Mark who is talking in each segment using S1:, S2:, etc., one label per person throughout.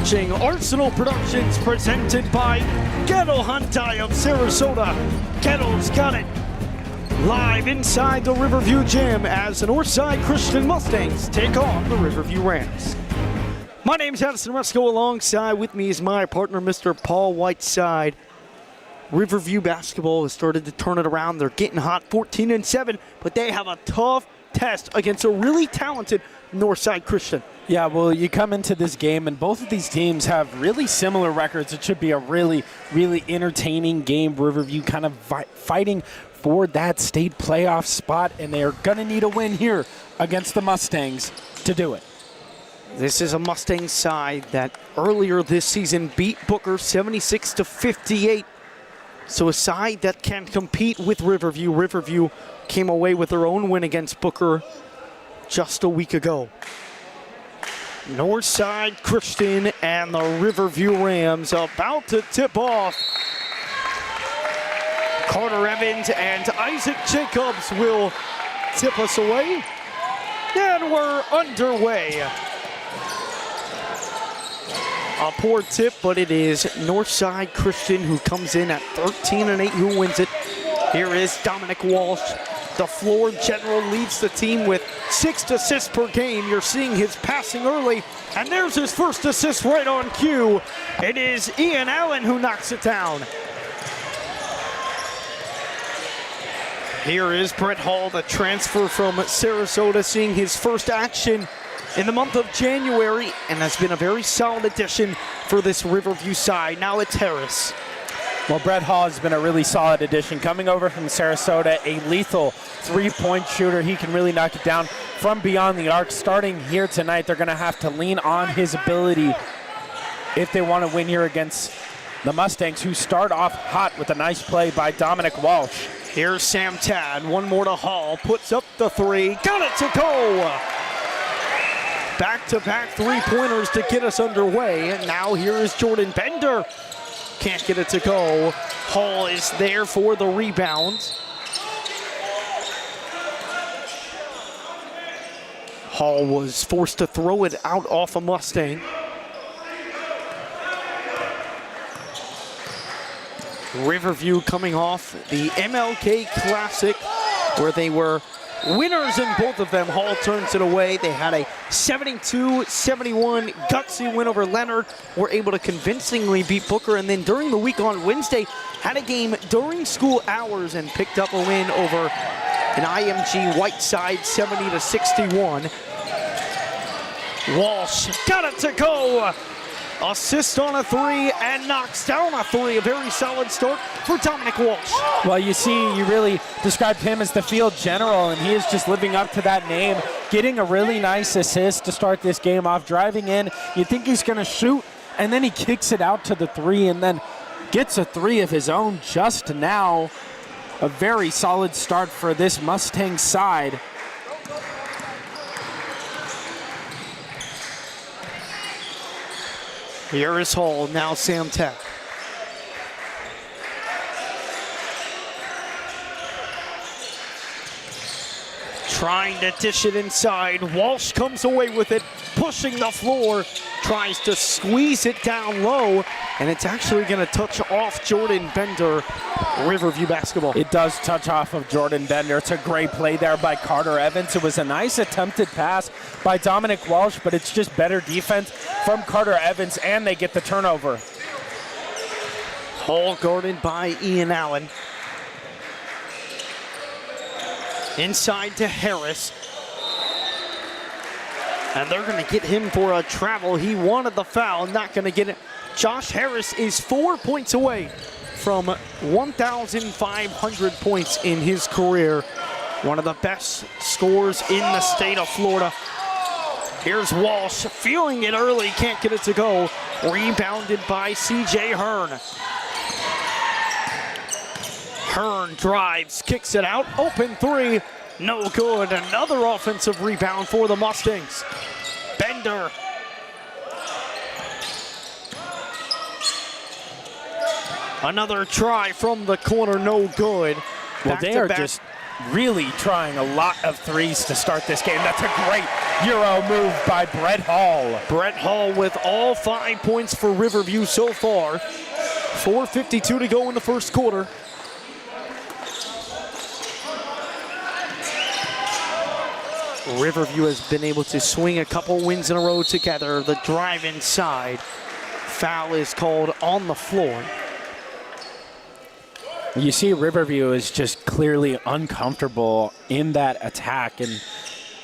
S1: watching Arsenal Productions presented by Kettle Hyundai of Sarasota. Kettle's got it. Live inside the Riverview Gym as the Northside Christian Mustangs take on the Riverview Rams. My name's Addison Resco. Alongside with me is my partner, Mr. Paul Whiteside. Riverview basketball has started to turn it around. They're getting hot, 14-7, but they have a tough test against a really talented Northside Christian.
S2: Yeah, well, you come into this game, and both of these teams have really similar records. It should be a really, really entertaining game. Riverview kind of fighting for that state playoff spot, and they are going to need a win here against the Mustangs to do it.
S1: This is a Mustang side that earlier this season beat Booker 76-58. So a side that can compete with Riverview. Riverview came away with their own win against Booker just a week ago. Northside Christian and the Riverview Rams about to tip off. Carter Evans and Isaac Jacobs will tip us away. And we're underway. A poor tip, but it is Northside Christian who comes in at 13-8, who wins it. Here is Dominic Walsh. The floor general leads the team with 6 assists per game. You're seeing his passing early, and there's his first assist right on cue. It is Ian Allen who knocks it down. Here is Brett Hall, the transfer from Sarasota, seeing his first action in the month of January, and has been a very solid addition for this Riverview side. Now it's Harris.
S2: Well, Brett Hall has been a really solid addition. Coming over from Sarasota, a lethal three-point shooter. He can really knock it down from beyond the arc. Starting here tonight, they're going to have to lean on his ability if they want to win here against the Mustangs, who start off hot with a nice play by Dominic Walsh.
S1: Here's Sam Tad. One more to Hall. Puts up the three. Got it to go. Back-to-back three-pointers to get us underway. And now here is Jordan Bender. Can't get it to go. Hall is there for the rebound. Hall was forced to throw it out off a Mustang. Riverview coming off the MLK Classic, where they were winners in both of them. Hall turns it away. They had a 72-71 gutsy win over Leonard. Were able to convincingly beat Booker. And then during the week on Wednesday, had a game during school hours and picked up a win over an IMG Whiteside 70-61. Walsh got it to go. Assist on a three and knocks down a three. A very solid start for Dominic Walsh.
S2: Well, you see, you really described him as the field general, and he is just living up to that name, getting a really nice assist to start this game off, driving in. You think he's going to shoot, and then he kicks it out to the three and then gets a three of his own just now. A very solid start for this Mustang side.
S1: Here is Hall, now Sam Tech. Trying to dish it inside. Walsh comes away with it, pushing the floor, tries to squeeze it down low, and it's actually going to touch off Jordan Bender. Riverview basketball.
S2: It does touch off of Jordan Bender. It's a great play there by Carter Evans. It was a nice attempted pass by Dominic Walsh, but it's just better defense from Carter Evans, and they get the turnover.
S1: Hall guarded by Ian Allen. Inside to Harris. And they're going to get him for a travel. He wanted the foul, not going to get it. Josh Harris is 4 points away from 1,500 points in his career. One of the best scorers in the state of Florida. Here's Walsh, feeling it early, can't get it to go. Rebounded by C.J. Hearn. Hearn drives, kicks it out, open three, no good. Another offensive rebound for the Mustangs. Bender. Another try from the corner, no good.
S2: Well, they are just really trying a lot of threes to start this game. That's a great Euro move by Brett Hall.
S1: Brett Hall with all 5 points for Riverview so far. 4:52 to go in the first quarter. Riverview has been able to swing a couple wins in a row together. The drive inside. Foul is called on the floor.
S2: You see Riverview is just clearly uncomfortable in that attack, and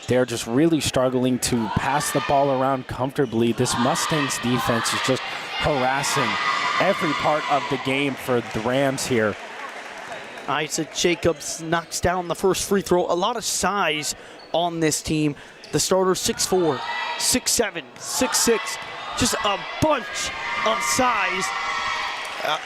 S2: they're just really struggling to pass the ball around comfortably. This Mustangs defense is just harassing every part of the game for the Rams here.
S1: Isaac Jacobs knocks down the first free throw. A lot of size on this team. The starter 6'4", 6'7", 6'6", just a bunch of size.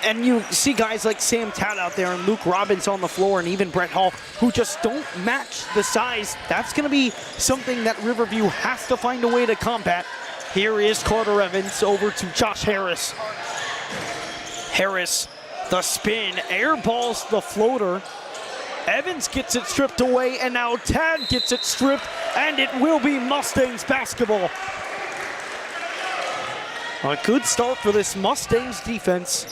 S1: And you see guys like Sam Tad out there and Luke Robbins on the floor and even Brett Hall who just don't match the size. That's going to be something that Riverview has to find a way to combat. Here is Carter Evans over to Josh Harris. Harris, the spin, airballs the floater. Evans gets it stripped away, and now Tad gets it stripped, and it will be Mustangs basketball. A good start for this Mustangs defense.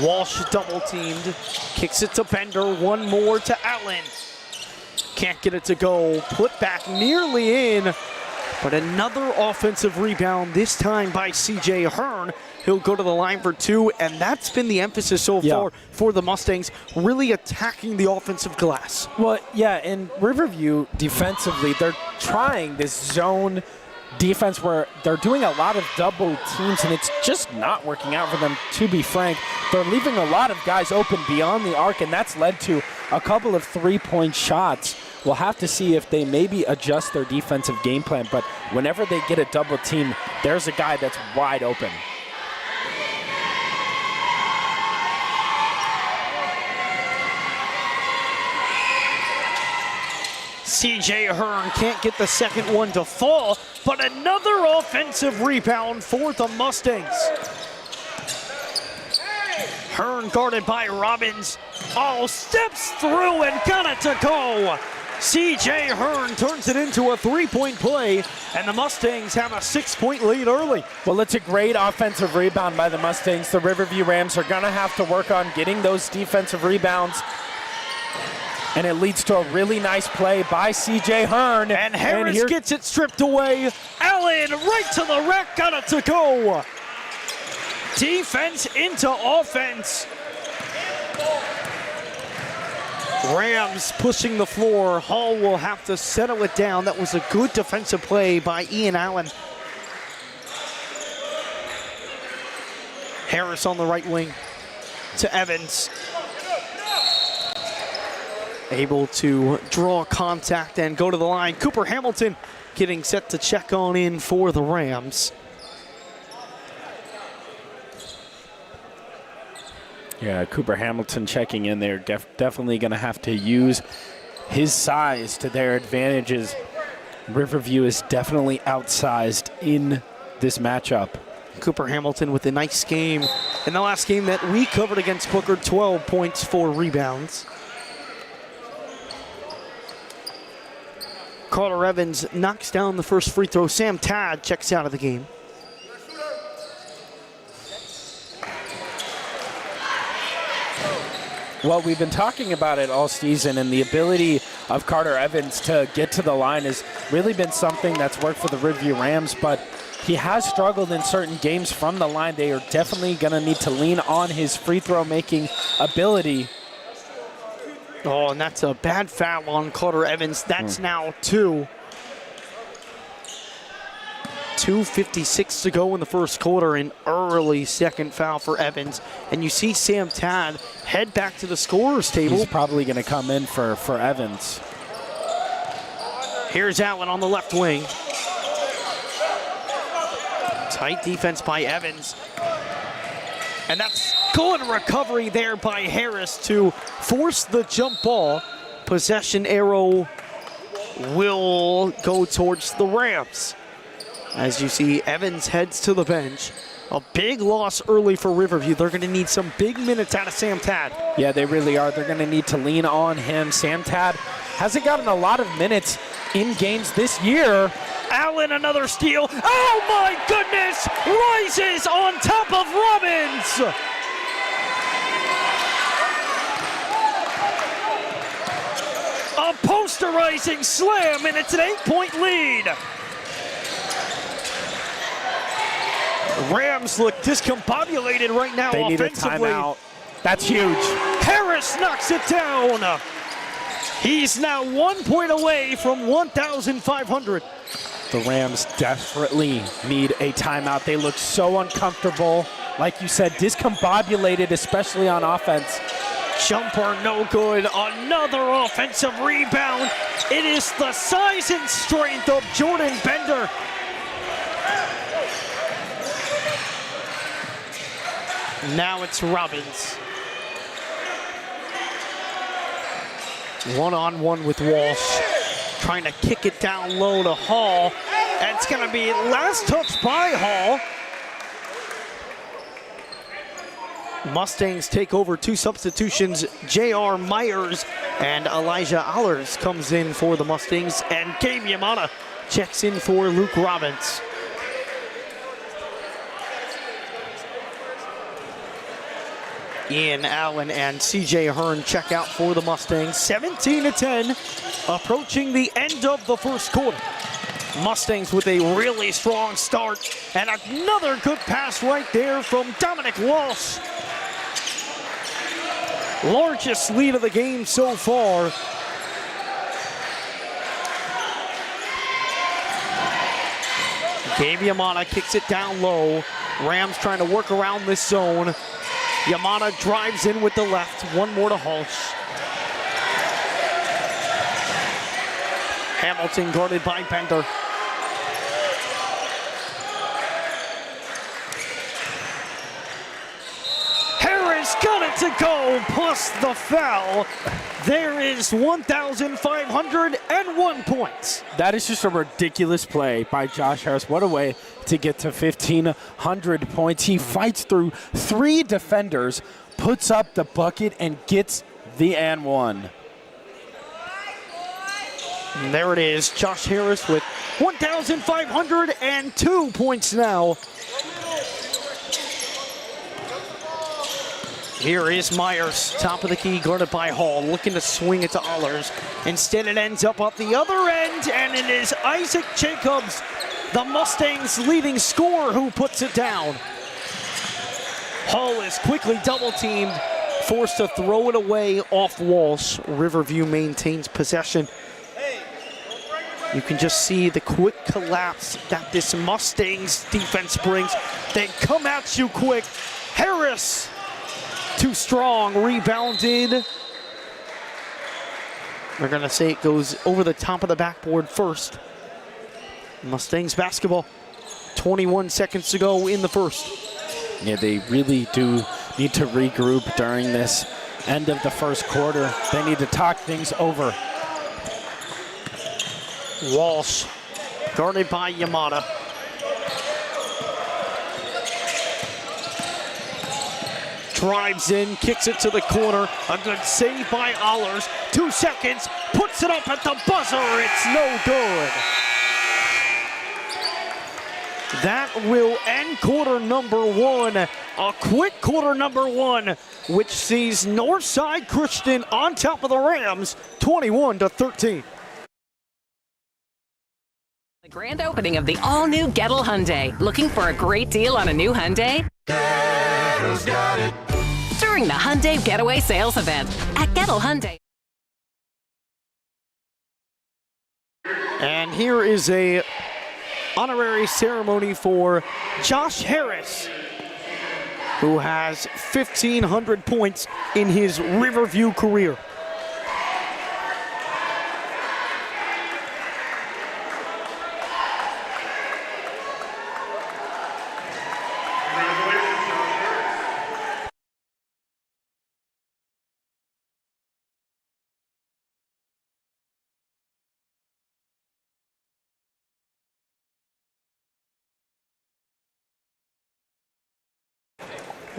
S1: Walsh double teamed, kicks it to Bender, one more to Allen. Can't get it to go, put back nearly in, but another offensive rebound, this time by CJ Hearn. He'll go to the line for two, and that's been the emphasis so far for the Mustangs, really attacking the offensive glass.
S2: Well, yeah, in Riverview, defensively, they're trying this zone defense where they're doing a lot of double teams, and it's just not working out for them, to be frank. They're leaving a lot of guys open beyond the arc, and that's led to a couple of three-point shots. We'll have to see if they maybe adjust their defensive game plan, but whenever they get a double team, there's a guy that's wide open.
S1: CJ Hearn can't get the second one to fall, but another offensive rebound for the Mustangs. Hearn guarded by Robbins. Oh, steps through and got it to go. CJ Hearn turns it into a three-point play, and the Mustangs have a 6-point lead early.
S2: Well, it's a great offensive rebound by the Mustangs. The Riverview Rams are going to have to work on getting those defensive rebounds. And it leads to a really nice play by CJ Hearn.
S1: And Harris gets it stripped away. Allen right to the rack, got it to go. Defense into offense. Rams pushing the floor. Hall will have to settle it down. That was a good defensive play by Ian Allen. Harris on the right wing to Evans. Able to draw contact and go to the line. Cooper Hamilton getting set to check on in for the Rams.
S2: Yeah, Cooper Hamilton checking in there. Definitely going to have to use his size to their advantages. Riverview is definitely outsized in this matchup.
S1: Cooper Hamilton with a nice game in the last game that we covered against Booker, 12 points, 4 rebounds. Carter Evans knocks down the first free throw. Sam Tad checks out of the game.
S2: Well, we've been talking about it all season, and the ability of Carter Evans to get to the line has really been something that's worked for the Riverview Rams, but he has struggled in certain games from the line. They are definitely going to need to lean on his free throw making ability.
S1: Oh, and that's a bad foul on Carter Evans. That's now 2. 2:56 to go in the first quarter. An early second foul for Evans. And you see Sam Tad head back to the scorer's table.
S2: He's probably going to come in for Evans.
S1: Here's Allen on the left wing. Tight defense by Evans. And that's good recovery there by Harris to force the jump ball. Possession arrow will go towards the Rams. As you see, Evans heads to the bench. A big loss early for Riverview. They're going to need some big minutes out of Sam Tad.
S2: Yeah, they really are. They're going to need to lean on him. Sam Tad hasn't gotten a lot of minutes in games this year.
S1: Allen, another steal. Oh my goodness! Rises on top of Robbins! A posterizing slam, and it's an 8-point lead. Rams look discombobulated right now
S2: They need a
S1: offensively.
S2: timeout. That's huge.
S1: Harris knocks it down. He's now 1 point away from 1,500.
S2: The Rams desperately need a timeout. They look so uncomfortable. Like you said, discombobulated, especially on offense.
S1: Jumper no good. Another offensive rebound. It is the size and strength of Jordan Bender. Now it's Robbins. One-on-one with Walsh. Trying to kick it down low to Hall. And it's going to be last touch by Hall. Mustangs take over 2 substitutions. J.R. Myers and Elijah Allers comes in for the Mustangs. And Gabe Yamada checks in for Luke Robbins. Ian Allen and C.J. Hearn check out for the Mustangs. 17-10, approaching the end of the first quarter. Mustangs with a really strong start, and another good pass right there from Dominic Walsh. Largest lead of the game so far. Gabe Yamada kicks it down low. Rams trying to work around this zone. Yamada drives in with the left. One more to Hulsh. Hamilton guarded by Bender. Harris got it to go, plus the foul. There is 1,501 points.
S2: That is just a ridiculous play by Josh Harris. What a way to get to 1,500 points. He fights through 3 defenders, puts up the bucket, and gets the and one.
S1: And there it is, Josh Harris with 1,502 points now. Here is Myers, top of the key, guarded by Hall, looking to swing it to Allers. Instead, it ends up the other end, and it is Isaac Jacobs, the Mustangs' leading scorer, who puts it down. Hall is quickly double-teamed, forced to throw it away off Walsh. Riverview maintains possession. You can just see the quick collapse that this Mustangs defense brings. They come at you quick. Harris, too strong, rebounded. They're gonna say it goes over the top of the backboard first. Mustangs basketball, 21 seconds to go in the first.
S2: Yeah, they really do need to regroup during this end of the first quarter. They need to talk things over.
S1: Walsh, guarded by Yamada. Drives in, kicks it to the corner. A good save by Allers. 2 seconds, puts it up at the buzzer. It's no good. That will end quarter number 1. A quick quarter number 1, which sees Northside Christian on top of the Rams, 21-13.
S3: The grand opening of the all-new Gettle Hyundai. Looking for a great deal on a new Hyundai?
S4: Gettle's got it.
S3: During the Hyundai Getaway Sales Event at Gettle Hyundai.
S1: And here is a honorary ceremony for Josh Harris, who has 1,500 points in his Riverview career.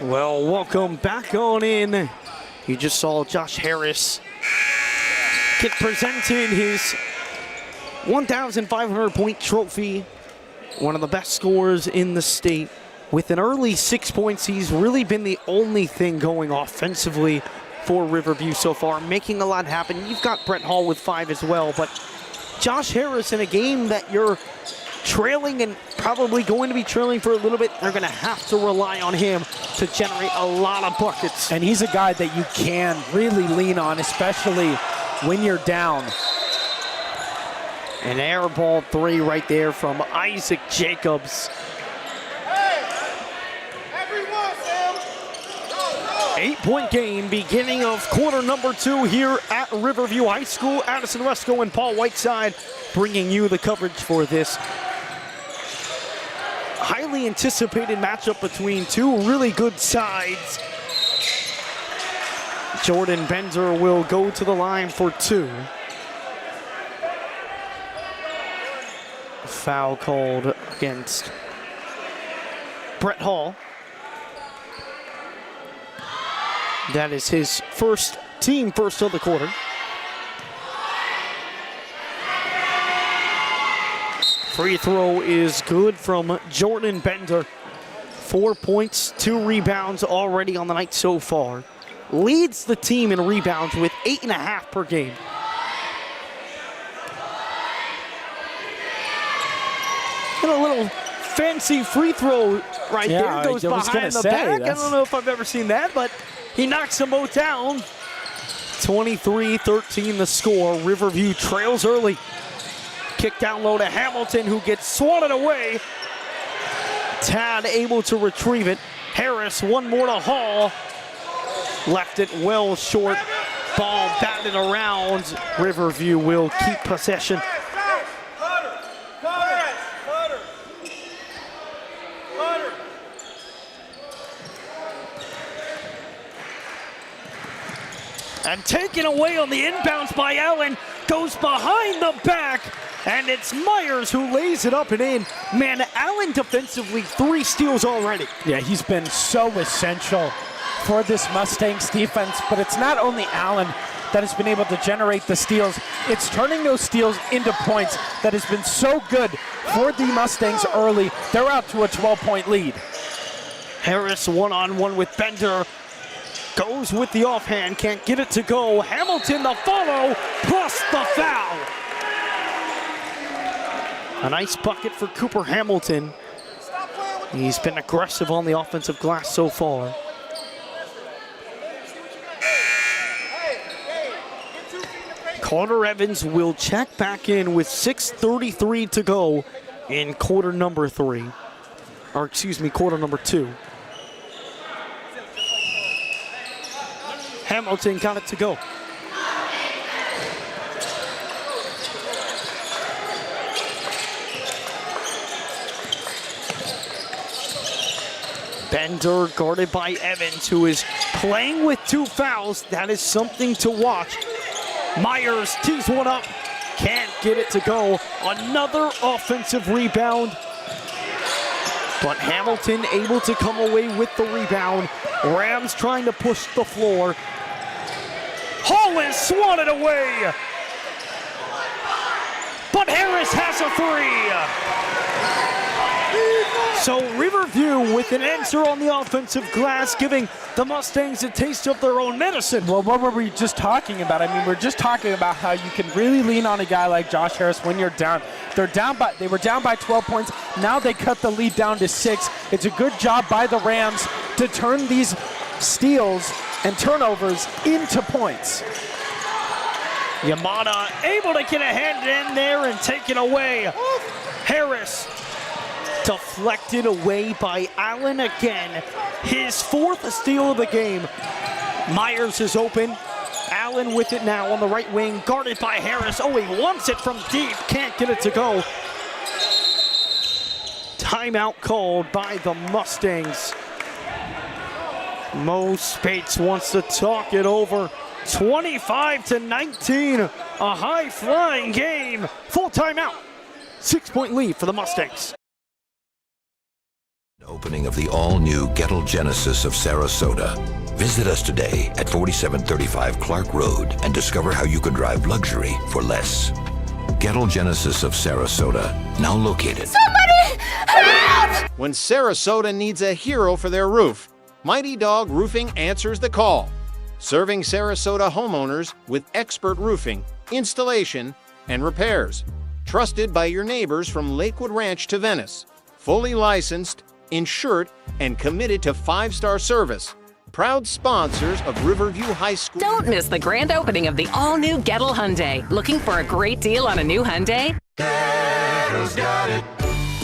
S1: Well, welcome back on in. You just saw Josh Harris get presented his 1,500 point trophy. One of the best scorers in the state. With an early 6 points, he's really been the only thing going offensively for Riverview so far, making a lot happen. You've got Brett Hall with 5 as well, but Josh Harris in a game that you're trailing and probably going to be trailing for a little bit, they're going to have to rely on him to generate a lot of buckets.
S2: And he's a guy that you can really lean on, especially when you're down.
S1: An air ball 3 right there from Isaac Jacobs. 8-point game, beginning of quarter number 2 here at Riverview High School. Addison Resco and Paul Whiteside bringing you the coverage for this highly anticipated matchup between two really good sides. Jordan Bender will go to the line for 2. Foul called against Brett Hall. That is his team first of the quarter. Free throw is good from Jordan Bender. 4 points, 2 rebounds already on the night so far. Leads the team in rebounds with 8.5 per game. And a little fancy free throw right there. Goes behind the back. I don't know if I've ever seen that, but he knocks them both down. 23-13 the score. Riverview trails early. Kick down low to Hamilton, who gets swatted away. Tad able to retrieve it. Harris, one more to Hall. Left it well short. Ball batted around. Riverview will keep possession. And taken away on the inbounds by Allen. Goes behind the back. And it's Myers who lays it up and in. Man, Allen defensively, 3 steals already.
S2: Yeah, he's been so essential for this Mustangs defense. But it's not only Allen that has been able to generate the steals. It's turning those steals into points that has been so good for the Mustangs early. They're out to a 12-point lead.
S1: Harris one-on-one with Bender. Goes with the offhand, can't get it to go. Hamilton the follow, plus the foul. A nice bucket for Cooper Hamilton. He's been aggressive on the offensive glass so far. Carter Evans will check back in with 6:33 to go in quarter number 2. Hamilton got it to go. Bender guarded by Evans, who is playing with 2 fouls. That is something to watch. Myers tees one up, can't get it to go. Another offensive rebound. But Hamilton able to come away with the rebound. Rams trying to push the floor. Hall is swatted away. But Harris has a 3. So Riverview with an answer on the offensive glass, giving the Mustangs a taste of their own medicine.
S2: Well, what were we just talking about? I mean, we're just talking about how you can really lean on a guy like Josh Harris when you're down. They were down by 12 points. Now they cut the lead down to 6. It's a good job by the Rams to turn these steals and turnovers into points.
S1: Yamada able to get a hand in there and take it away. Harris deflected away by Allen again. His 4th steal of the game. Myers is open. Allen with it now on the right wing, guarded by Harris. Oh, he wants it from deep, can't get it to go. Timeout called by the Mustangs. Mo Spates wants to talk it over. 25-19, a high-flying game. Full timeout. 6-point lead for the Mustangs.
S5: Opening of the all-new Gettle Genesis of Sarasota. Visit us today at 4735 Clark Road and discover how you can drive luxury for less. Gettle Genesis of Sarasota, now located.
S6: Somebody help!
S7: When Sarasota needs a hero for their roof, Mighty Dog Roofing answers the call. Serving Sarasota homeowners with expert roofing, installation, and repairs. Trusted by your neighbors from Lakewood Ranch to Venice. Fully licensed, insured, and committed to 5-star service. Proud sponsors of Riverview High School.
S3: Don't miss the grand opening of the all-new Gettle Hyundai. Looking for a great deal on a new Hyundai?
S4: Kettle's got it.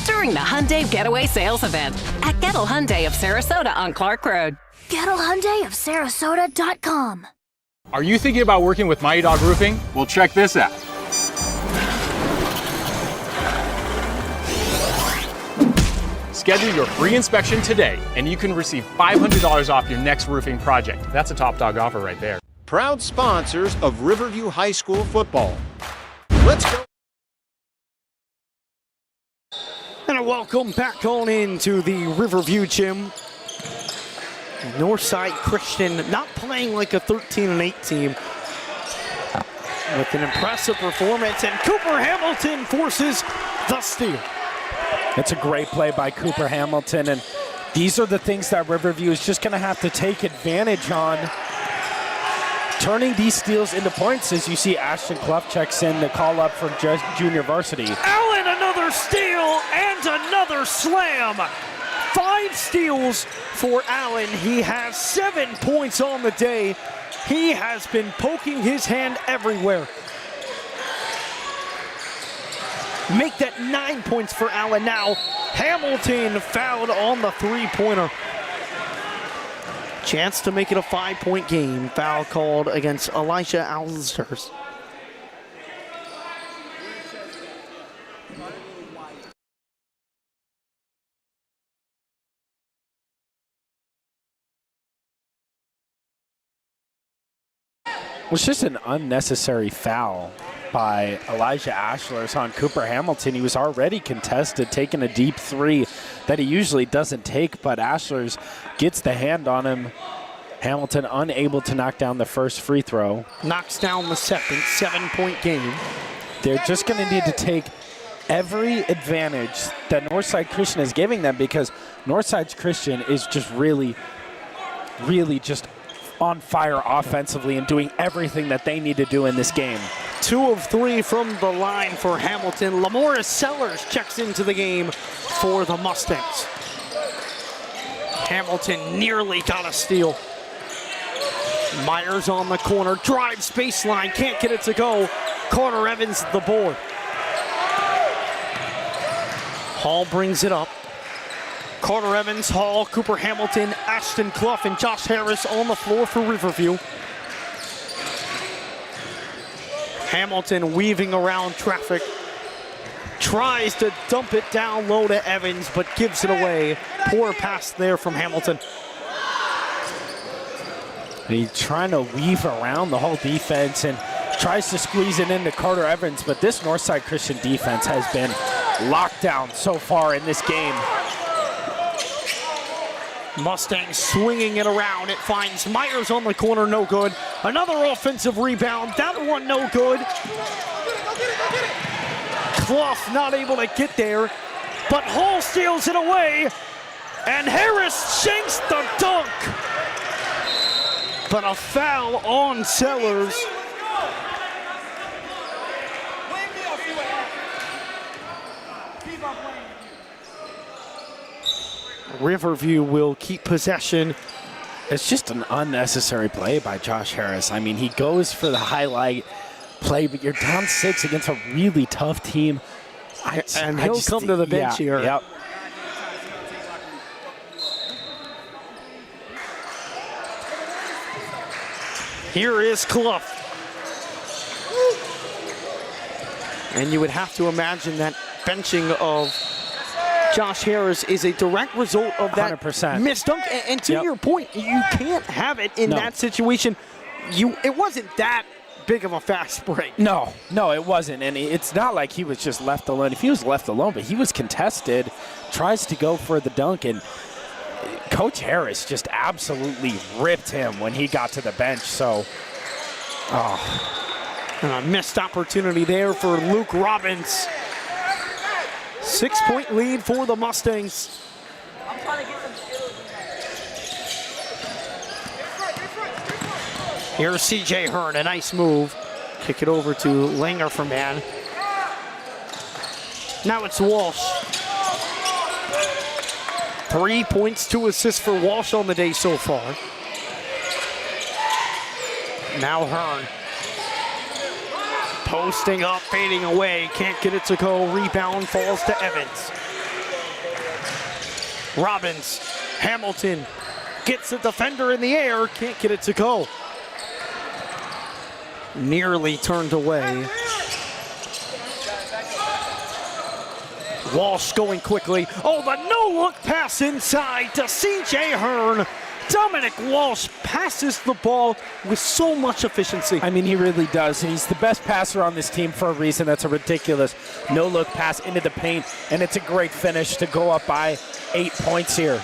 S3: During the Hyundai Getaway Sales Event at Gettle Hyundai of Sarasota on Clark Road.
S6: GettleHyundaiofSarasota.com.
S8: Are you thinking about working with Mighty Dog Roofing? Well, check this out. Schedule your free inspection today, and you can receive $500 off your next roofing project. That's a top dog offer right there.
S7: Proud sponsors of Riverview High School football. Let's go.
S1: And a welcome back on into the Riverview gym. Northside Christian not playing like a 13-8 team. With an impressive performance, and Cooper Hamilton forces the steal.
S2: It's a great play by Cooper Hamilton, and these are the things that Riverview is just going to have to take advantage on. Turning these steals into points as you see Ashton Clough checks in the call up for junior varsity.
S1: Allen, another steal and another slam. 5 steals for Allen. He has 7 points on the day. He has been poking his hand everywhere. Make that 9 points for Allen now. Hamilton fouled on the 3-pointer. Chance to make it a 5-point game. Foul called against Elijah Alsters.
S2: It was just an unnecessary foul by Elijah Ashlers on Cooper Hamilton. He was already contested, taking a deep 3 that he usually doesn't take, but Ashlers gets the hand on him. Hamilton unable to knock down the first free throw.
S1: Knocks down the second, 7-point game.
S2: They're just going to need to take every advantage that Northside Christian is giving them, because Northside Christian is just really just on fire offensively and doing everything that they need to do in this game.
S1: 2 of 3 from the line for Hamilton. Lamoris Sellers checks into the game for the Mustangs. Hamilton nearly got a steal. Myers on the corner, drives baseline, can't get it to go. Carter Evans the board. Hall brings it up. Carter Evans, Hall, Cooper Hamilton, Ashton Clough, and Josh Harris on the floor for Riverview. Hamilton weaving around traffic. Tries to dump it down low to Evans, but gives it away. Poor pass there from Hamilton.
S2: He's trying to weave around the whole defense and tries to squeeze it into Carter Evans, but this Northside Christian defense has been locked down so far in this game.
S1: Mustangs swinging it around. It finds Myers on the corner, no good. Another offensive rebound, that one no good. Clough not able to get there, but Hall steals it away, and Harris shanks the dunk. But a foul on Sellers. Riverview will keep possession.
S2: It's just an unnecessary play by Josh Harris. I mean, he goes for the highlight play, but you're down 6 against a really tough team.
S1: And he'll come to the bench here.
S2: Yep.
S1: Here is Clough. And you would have to imagine that benching of Josh Harris is a direct result of that
S2: 100%.
S1: missed dunk. And to your point, you can't have it in that situation. It wasn't that big of a fast break.
S2: No, it wasn't. And it's not like he was just left alone. If he was left alone, but he was contested, tries to go for the dunk, and Coach Harris just absolutely ripped him when he got to the bench. So,
S1: And a missed opportunity there for Luke Robbins. 6-point lead for the Mustangs. Here's CJ Hearn, a nice move. Kick it over to Langer for man. Now it's Walsh. 3 points, 2 assists for Walsh on the day so far. Now Hearn. Posting up, fading away, can't get it to go. Rebound falls to Evans. Robbins, Hamilton gets the defender in the air, can't get it to go. Nearly turned away. Walsh going quickly. Oh, the no-look pass inside to C.J. Hearn. Dominic Walsh passes the ball with so much efficiency.
S2: I mean, he really does. And he's the best passer on this team for a reason. That's a ridiculous no-look pass into the paint. And it's a great finish to go up by 8 points here.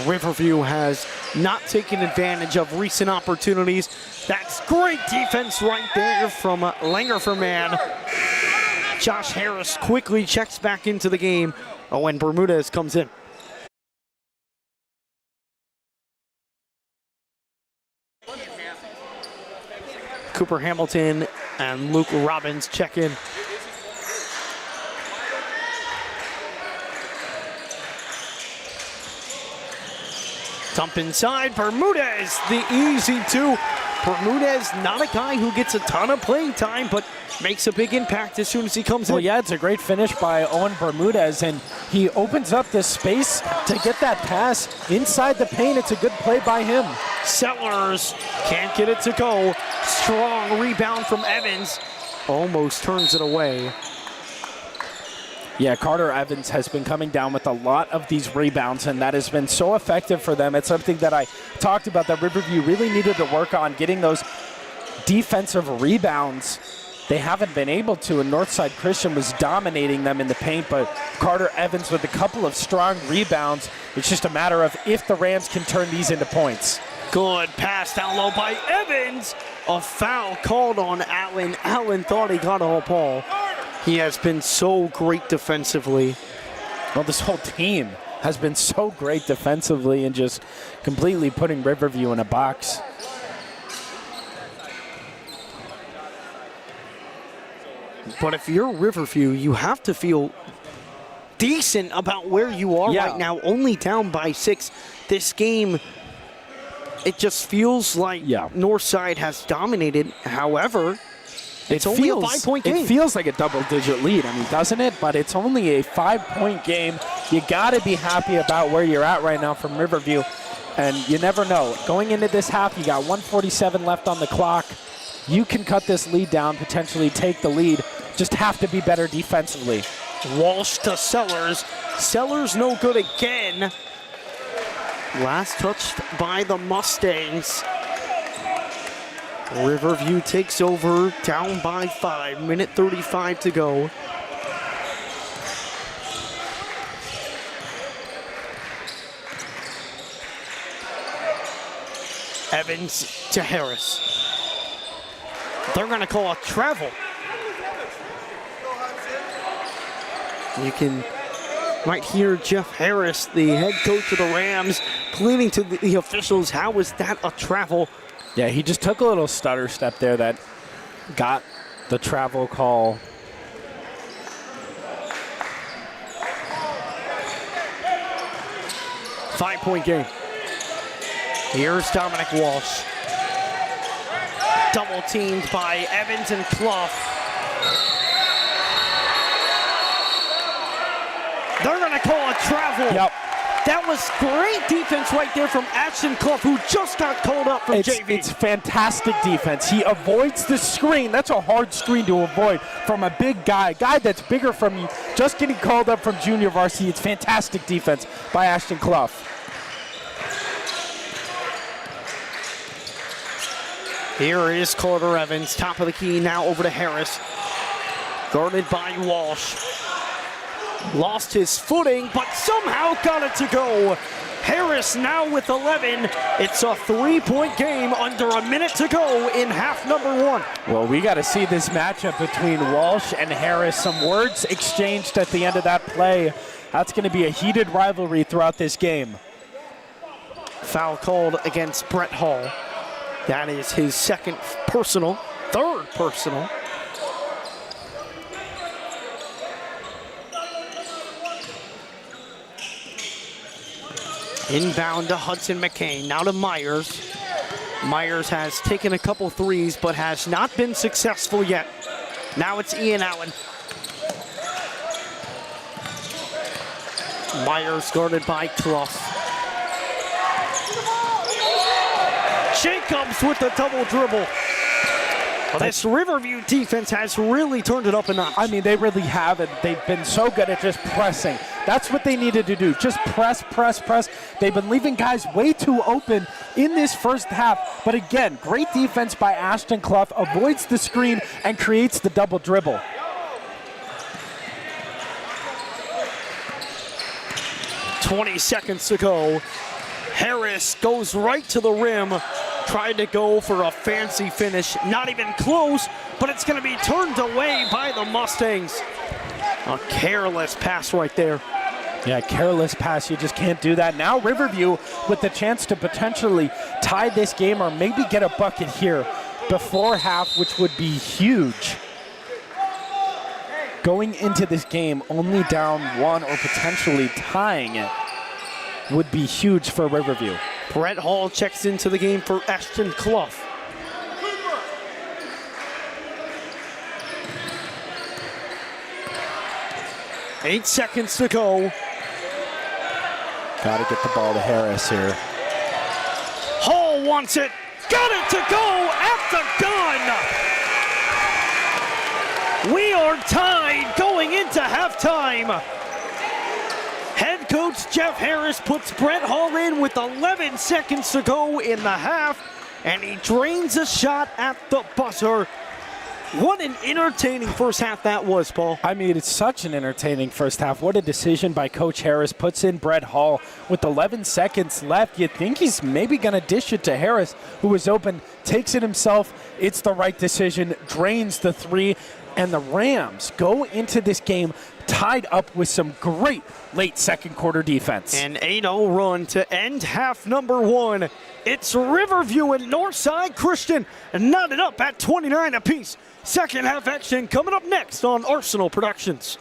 S1: Riverview has not taken advantage of recent opportunities. That's great defense right there from Langer for man. Josh Harris quickly checks back into the game when Bermudez comes in. Cooper Hamilton and Luke Robbins check in. Dump inside, Bermudez, the easy two. Bermudez, not a guy who gets a ton of playing time, but makes a big impact as soon as he comes in.
S2: Well, yeah, it's a great finish by Owen Bermudez, and he opens up this space to get that pass inside the paint. It's a good play by him.
S1: Sellers can't get it to go. Strong rebound from Evans. Almost turns it away.
S2: Yeah, Carter Evans has been coming down with a lot of these rebounds, and that has been so effective for them. It's something that I talked about that Riverview really needed to work on, getting those defensive rebounds. They haven't been able to, and Northside Christian was dominating them in the paint, but Carter Evans with a couple of strong rebounds. It's just a matter of if the Rams can turn these into points.
S1: Good pass down low by Evans. A foul called on Allen. Allen thought he got a ball. He has been so great defensively.
S2: Well, this whole team has been so great defensively and just completely putting Riverview in a box.
S1: But if you're Riverview, you have to feel decent about where you are right now, only down by 6. This game, it just feels like Northside has dominated. However, it's only a 5-point game.
S2: It feels like a double-digit lead, I mean, doesn't it? But it's only a 5-point game. You got to be happy about where you're at right now from Riverview, and you never know. Going into this half, you got 1:47 left on the clock. You can cut this lead down, potentially take the lead. Just have to be better defensively.
S1: Walsh to Sellers. Sellers no good again. Last touched by the Mustangs. Riverview takes over, down by 5. Minute 35 to go. Evans to Harris. They're going to call a travel. You might hear Jeff Harris, the head coach of the Rams, pleading to the officials, how is that a travel?
S2: Yeah, he just took a little stutter step there that got the travel call.
S1: Five-point game. Here's Dominic Walsh. Double teamed by Evans and Clough. They're going to call a travel.
S2: Yep.
S1: That was great defense right there from Ashton Clough, who just got called up from JV.
S2: It's fantastic defense. He avoids the screen. That's a hard screen to avoid from a big guy that's bigger from you, just getting called up from junior varsity. It's fantastic defense by Ashton Clough.
S1: Here is Carter Evans, top of the key, now over to Harris. Guarded by Walsh. Lost his footing, but somehow got it to go. Harris now with 11. It's a 3-point game under a minute to go in half number 1.
S2: Well, we got to see this matchup between Walsh and Harris. Some words exchanged at the end of that play. That's going to be a heated rivalry throughout this game.
S1: Foul called against Brett Hall. That is his second personal, third personal. Inbound to Hudson McCain, now to Myers. Myers has taken a couple threes, but has not been successful yet. Now it's Ian Allen. Myers guarded by Clough. Jacobs with the double dribble. Well, this Riverview defense has really turned it up a notch.
S2: I mean, they really have it. They've been so good at just pressing. That's what they needed to do. Just press, press, press. They've been leaving guys way too open in this first half. But again, great defense by Ashton Clough. Avoids the screen and creates the double dribble.
S1: .20 seconds to go. Harris goes right to the rim. Tried to go for a fancy finish. Not even close, but it's going to be turned away by the Mustangs. A careless pass right there.
S2: Yeah, careless pass. You just can't do that. Now Riverview with the chance to potentially tie this game or maybe get a bucket here before half, which would be huge. Going into this game only down one or potentially tying it would be huge for Riverview.
S1: Brett Hall checks into the game for Ashton Clough. Eight seconds to go.
S2: Got to get the ball to Harris here.
S1: Hall wants it. Got it to go at the gun. We are tied going into halftime. Head coach Jeff Harris puts Brett Hall in with 11 seconds to go in the half, and he drains a shot at the buzzer. What an entertaining first half that was, Paul.
S2: I mean, it's such an entertaining first half. What a decision by Coach Harris. Puts in Brett Hall with 11 seconds left. You'd think he's maybe going to dish it to Harris, who was open, takes it himself. It's the right decision, drains the three, and the Rams go into this game tied up with some great late second quarter defense.
S1: An 8-0 run to end half number 1. It's Riverview and Northside Christian knotted up at 29 apiece. Second half action coming up next on Arsenal Productions.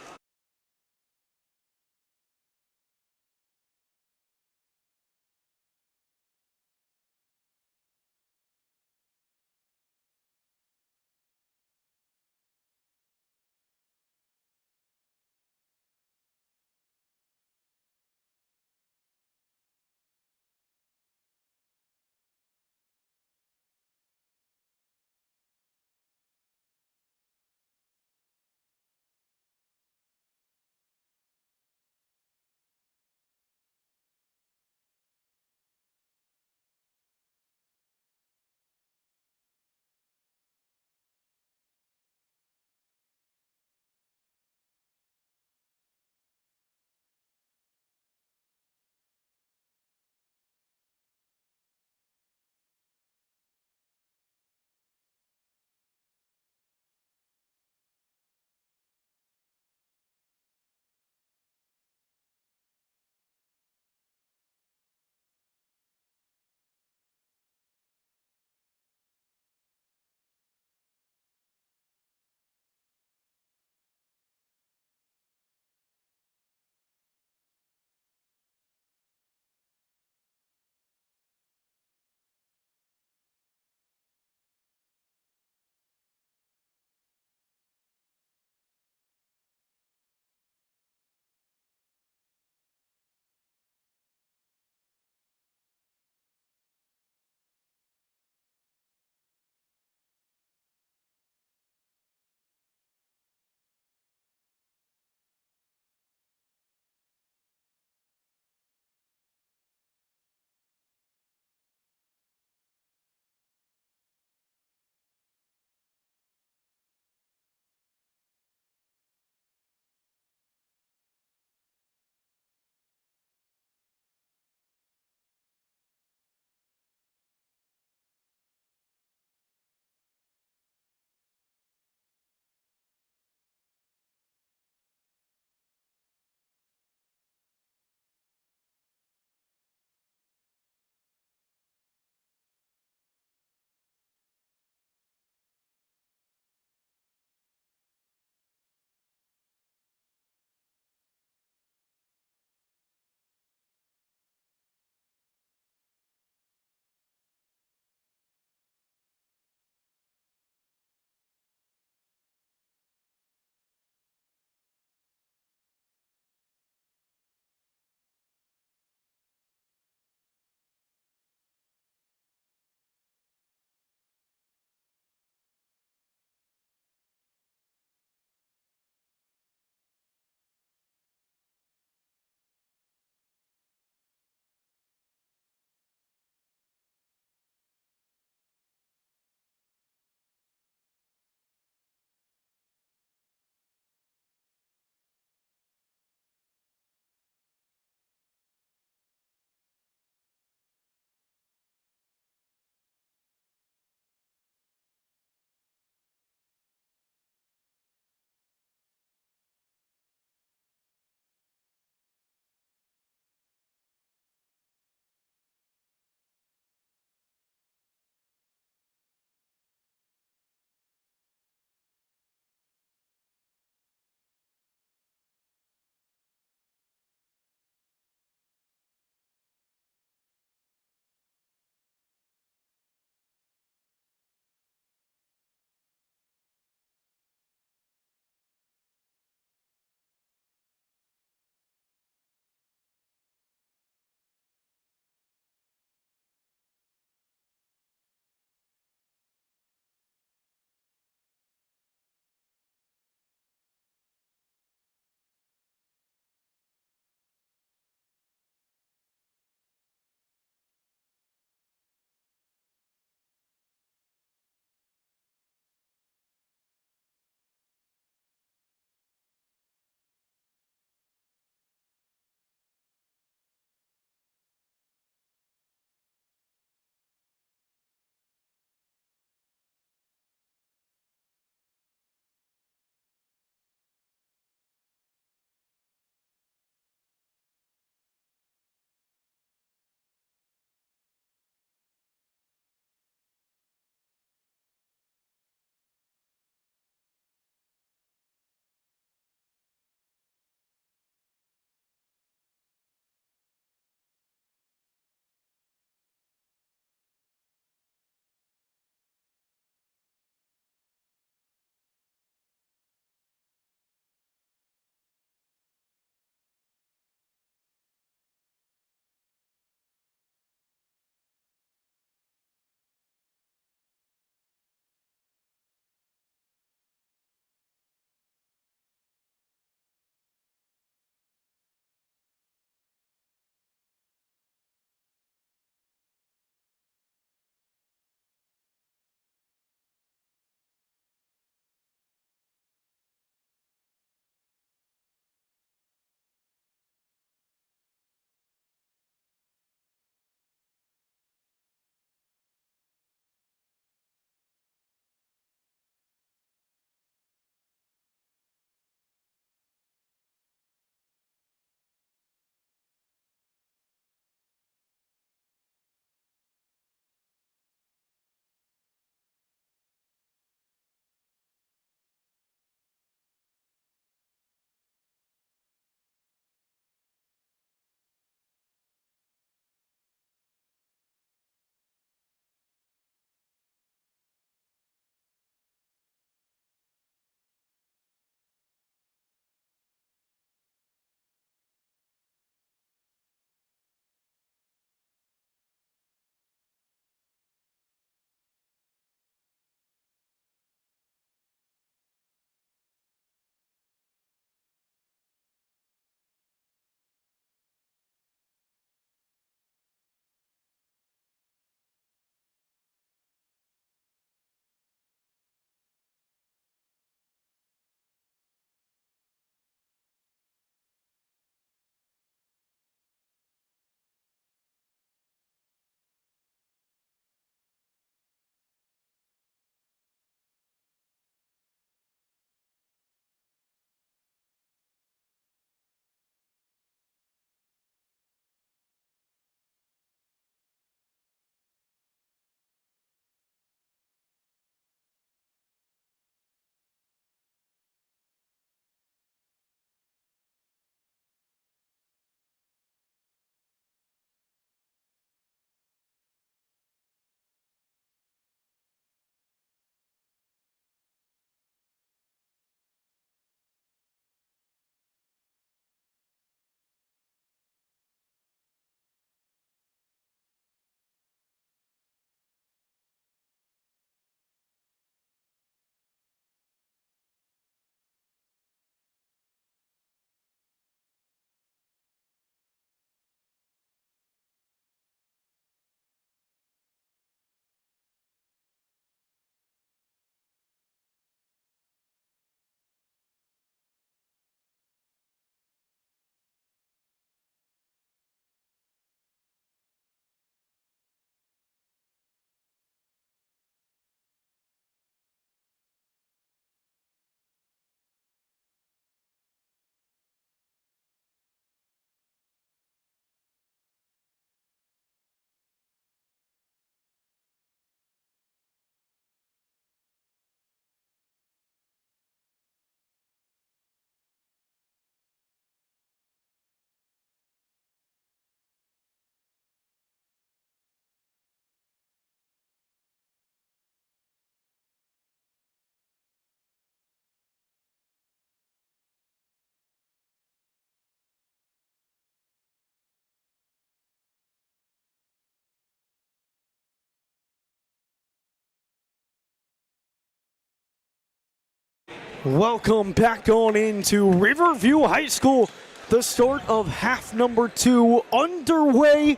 S1: Welcome back on into Riverview High School. The start of half number 2 underway.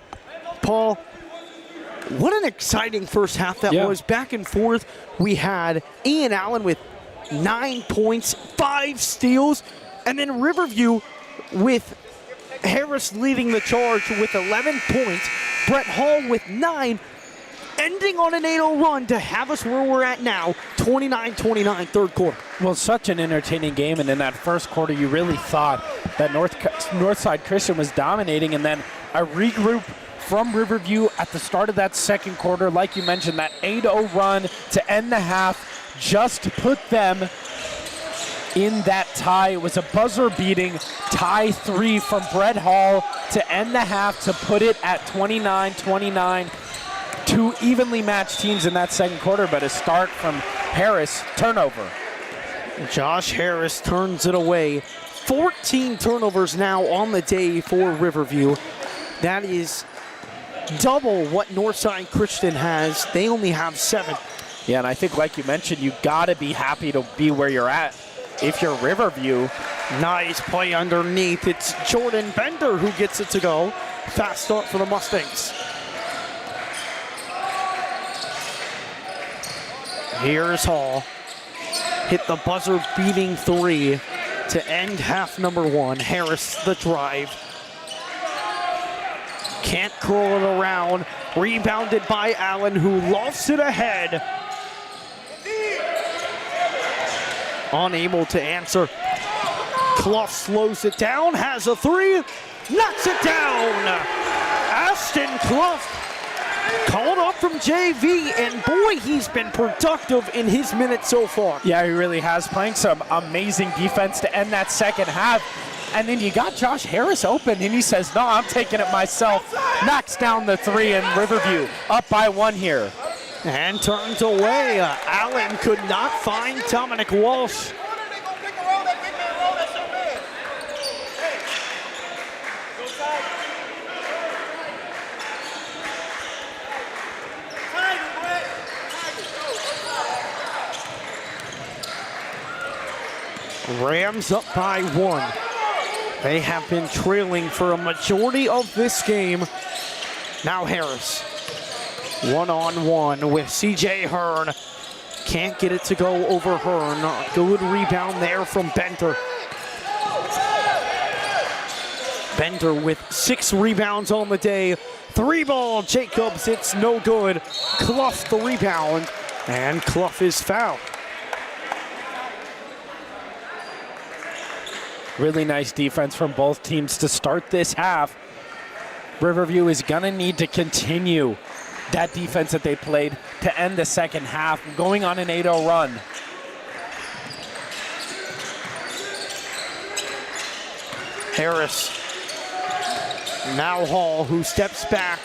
S1: Paul, what an exciting first half that was. Back and forth. We had Ian Allen with 9 points, 5 steals, and then Riverview with Harris leading the charge with 11 points, Brett Hall with 9, ending on an 8-0 run to have us where we're at now, 29-29, third quarter.
S2: Well, such an entertaining game, and in that first quarter, you really thought that Northside Christian was dominating, and then a regroup from Riverview at the start of that second quarter. Like you mentioned, that 8-0 run to end the half just put them in that tie. It was a buzzer-beating tie 3 from Brett Hall to end the half to put it at 29-29. 2 evenly matched teams in that second quarter, but a start from Harris, turnover.
S1: Josh Harris turns it away. 14 turnovers now on the day for Riverview. That is double what Northside Christian has. They only have 7.
S2: Yeah, and I think, like you mentioned, you got to be happy to be where you're at if you're Riverview.
S1: Nice play underneath. It's Jordan Bender who gets it to go. Fast start for the Mustangs. Here's Hall. Hit the buzzer-beating 3 to end half number 1. Harris, the drive. Can't curl it around. Rebounded by Allen, who lofts it ahead. Unable to answer. Clough slows it down, has a 3, knocks it down. Ashton Clough called up from JV, and boy, he's been productive in his minutes so far.
S2: Yeah, he really has, playing some amazing defense to end that second half. And then you got Josh Harris open, and he says, no, I'm taking it myself. Knocks down the 3, and Riverview up by 1 here.
S1: And turns away. Allen could not find Dominic Walsh. Rams up by 1. They have been trailing for a majority of this game. Now Harris, 1-on-1 with CJ Hearn. Can't get it to go over Hearn. Good rebound there from Bender. Bender with 6 rebounds on the day. 3-ball Jacobs, it's no good. Clough the rebound, and Clough is fouled.
S2: Really nice defense from both teams to start this half. Riverview is gonna need to continue that defense that they played to end the second half, going on an 8-0 run.
S1: Harris. Now Hall, who steps back.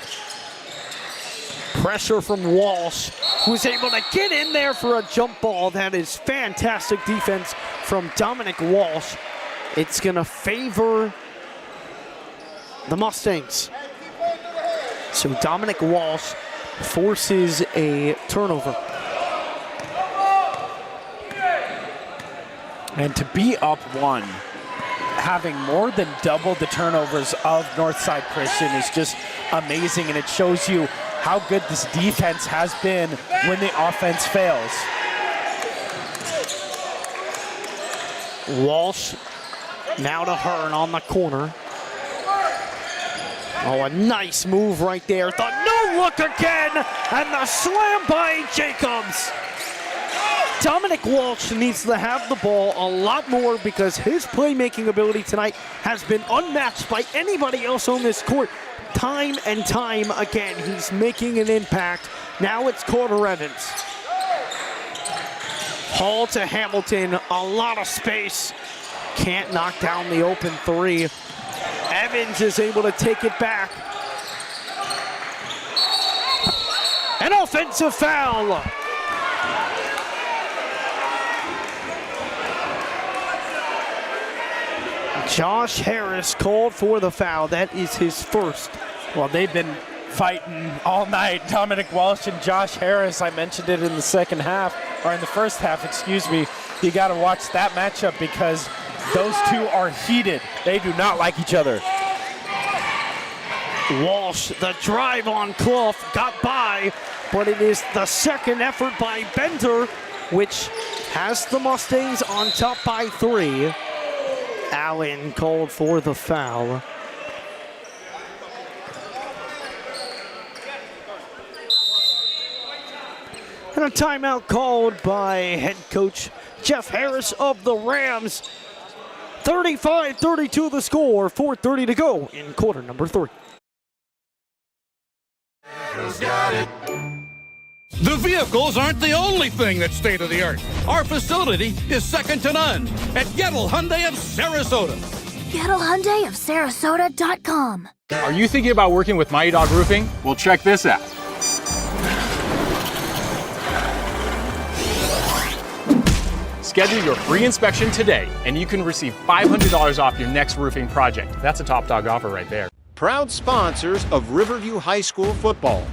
S1: Pressure from Walsh, who's able to get in there for a jump ball. That is fantastic defense from Dominic Walsh. It's gonna favor the Mustangs. So Dominic Walsh forces a turnover.
S2: And to be up 1, having more than double the turnovers of Northside Christian is just amazing, and it shows you how good this defense has been when the offense fails.
S1: Walsh now to Hearn on the corner. Oh, a nice move right there. The no look again, and the slam by Jacobs. Dominic Walsh needs to have the ball a lot more because his playmaking ability tonight has been unmatched by anybody else on this court. Time and time again, he's making an impact. Now it's Carter Evans. Hall to Hamilton, a lot of space. Can't knock down the open 3. Evans is able to take it back. An offensive foul. Josh Harris called for the foul. That is his first.
S2: Well, they've been fighting all night. Dominic Walsh and Josh Harris, I mentioned it in the second half, or in the first half, excuse me. You got to watch that matchup because those two are heated. They do not like each other.
S1: Walsh, the drive on Clough, got by, but it is the second effort by Bender, which has the Mustangs on top by 3. Allen called for the foul. And a timeout called by head coach Jeff Harris of the Rams. 35-32 the score, 4:30 to go in quarter number 3.
S9: The vehicles aren't the only thing that's state-of-the-art. Our facility is second to none at Gettle Hyundai of Sarasota.
S6: Gettle Hyundai of Sarasota.com.
S8: Are you thinking about working with Mighty Dog Roofing? Well, check this out. Schedule your free inspection today, and you can receive $500 off your next roofing project. That's a top dog offer right there.
S7: Proud sponsors of Riverview High School football.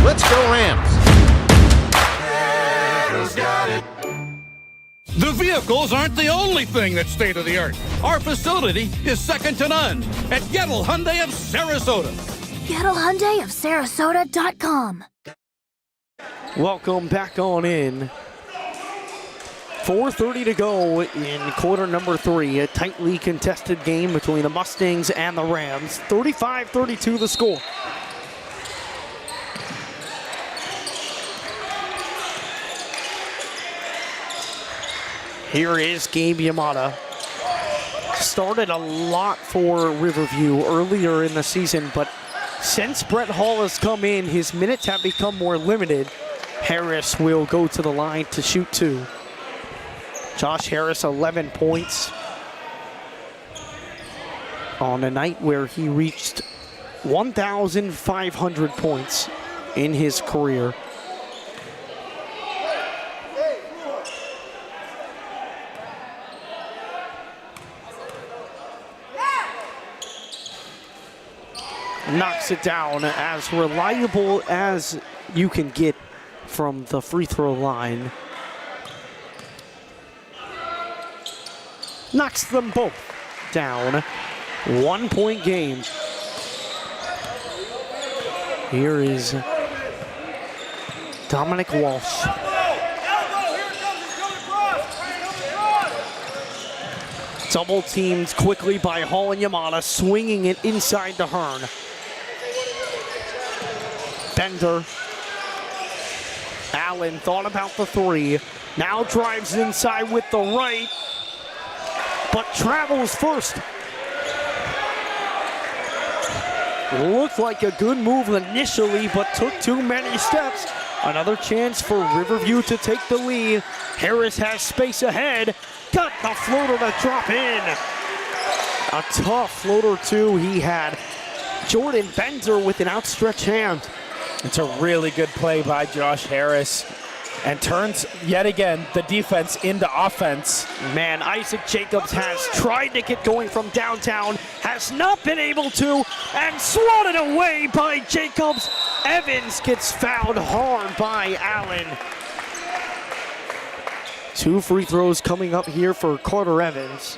S7: Let's go Rams!
S9: The vehicles aren't the only thing that's state-of-the-art. Our facility is second to none at Gettle Hyundai of Sarasota.
S6: Gettle Hyundai of Sarasota.com.
S1: Welcome back on in. 4:30 to go in quarter number 3. A tightly contested game between the Mustangs and the Rams. 35-32 the score. Here is Gabe Yamada. Started a lot for Riverview earlier in the season, but since Brett Hall has come in, his minutes have become more limited. Harris will go to the line to shoot 2. Josh Harris, 11 points on a night where he reached 1,500 points in his career. Knocks it down, as reliable as you can get from the free throw line. Knocks them both down. 1 point game. Here is Dominic Walsh. Double teamed quickly by Hall and Yamada, swinging it inside to Hearn. Bender. Allen thought about the 3. Now drives inside with the right, but travels first. Looked like a good move initially, but took too many steps. Another chance for Riverview to take the lead. Harris has space ahead. Got the floater to drop in. A tough floater too he had. Jordan Bender with an outstretched hand.
S2: It's a really good play by Josh Harris and turns, yet again, the defense into offense.
S1: Man, Isaac Jacobs has tried to get going from downtown, has not been able to, and swatted away by Jacobs. Evans gets fouled hard by Allen. 2 free throws coming up here for Carter Evans.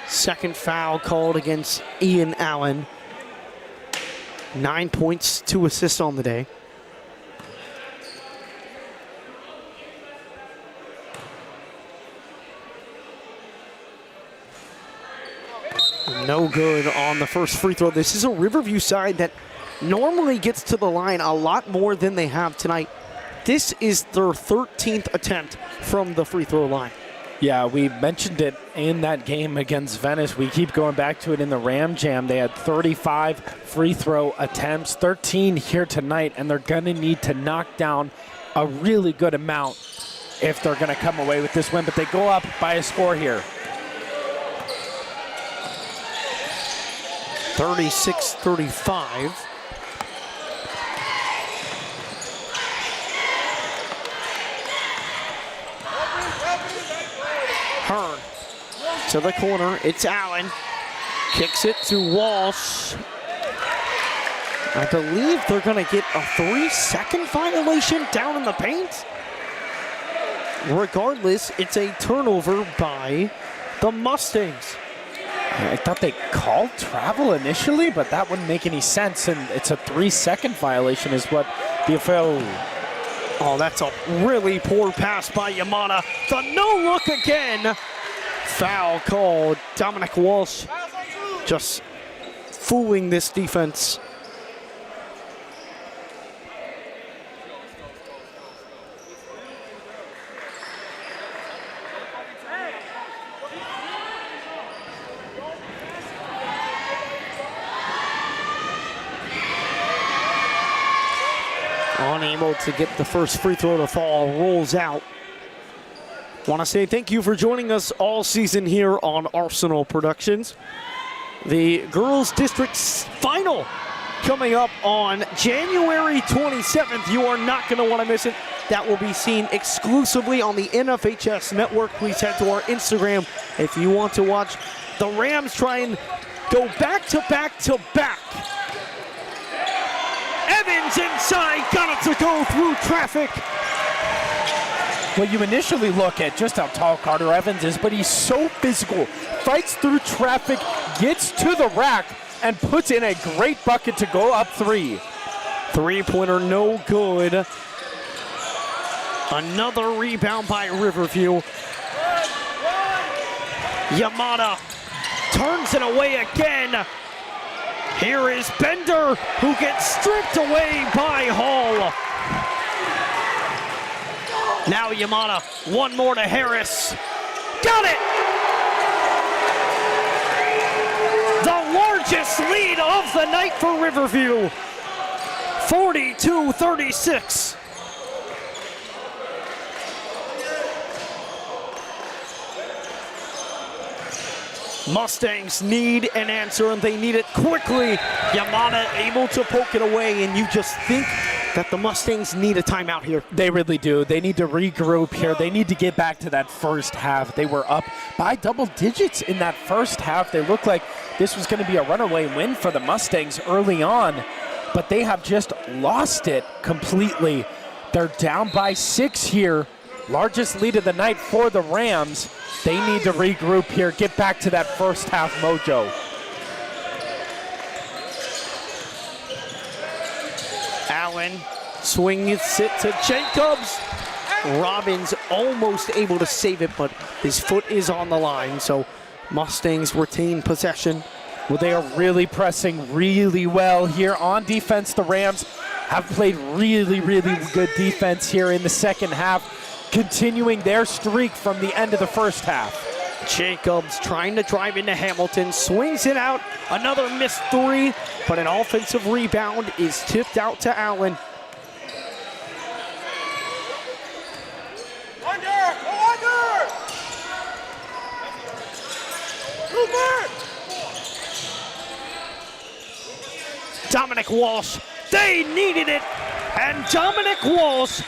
S1: Second foul called against Ian Allen. 9 points, 2 assists on the day. No good on the first free throw. This is a Riverview side that normally gets to the line a lot more than they have tonight. This is their 13th attempt from the free throw line.
S2: Yeah, we mentioned it in that game against Venice. We keep going back to it in the Ram Jam. They had 35 free throw attempts, 13 here tonight, and they're going to need to knock down a really good amount if they're going to come away with this win. But they go up by a score here.
S1: 36-35. Hearn to the corner. It's Allen. Kicks it to Walsh. I believe they're going to get a 3-second violation down in the paint. regardless, it's a turnover by the Mustangs.
S2: I thought they called travel initially, but that wouldn't make any sense, and it's a 3-second violation is what the official.
S1: Oh, that's a really poor pass by Yamada. The no-look again. Foul called. Dominic Walsh just fooling this defense. Unable to get the first free throw to fall, rolls out. Want to say thank you for joining us all season here on Arsenal Productions. The girls' district's final coming up on January 27th. You are not going to want to miss it. That will be seen exclusively on the NFHS network. Please head to our Instagram if you want to watch the Rams try and go back to back to back. Evans inside, got it to go through traffic.
S2: Well, you initially look at just how tall Carter Evans is, but he's so physical, fights through traffic, gets to the rack, and puts in a great bucket to go up 3.
S1: Three-pointer no good. Another rebound by Riverview. Yamada turns it away again. Here is Bender, who gets stripped away by Hall. Now Yamada, one more to Harris. Got it! The largest lead of the night for Riverview. 42-36. Mustangs need an answer, and they need it quickly. Yamada able to poke it away, and you just think that the Mustangs need a timeout here.
S2: They really do. They need to regroup here. They need to get back to that first half. They were up by double digits in that first half. They looked like this was going to be a runaway win for the Mustangs early on, but they have just lost it completely. They're down by 6 here. Largest lead of the night for the Rams. They need to regroup here, get back to that first half mojo.
S1: Allen swings it to Jacobs. Robbins almost able to save it, but his foot is on the line, so Mustangs retain possession.
S2: Well, they are really pressing really well here on defense. The Rams have played really, really good defense here in the second half, continuing their streak from the end of the first half.
S1: Jacobs trying to drive into Hamilton, swings it out, another missed 3, but an offensive rebound is tipped out to Allen. Dominic Walsh, they needed it, and Dominic Walsh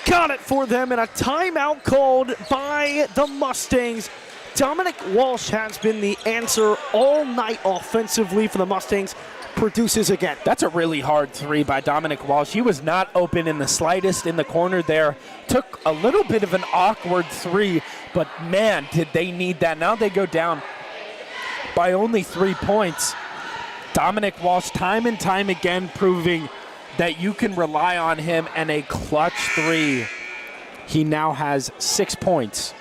S1: got it for them, and a timeout called by the Mustangs. Dominic Walsh has been the answer all night offensively for the Mustangs. Produces again.
S2: That's a really hard 3 by Dominic Walsh. He was not open in the slightest in the corner there. Took a little bit of an awkward 3, but man, did they need that. Now they go down by only 3 points. Dominic Walsh, time and time again, proving that you can rely on him, and a clutch 3. He now has 6 points.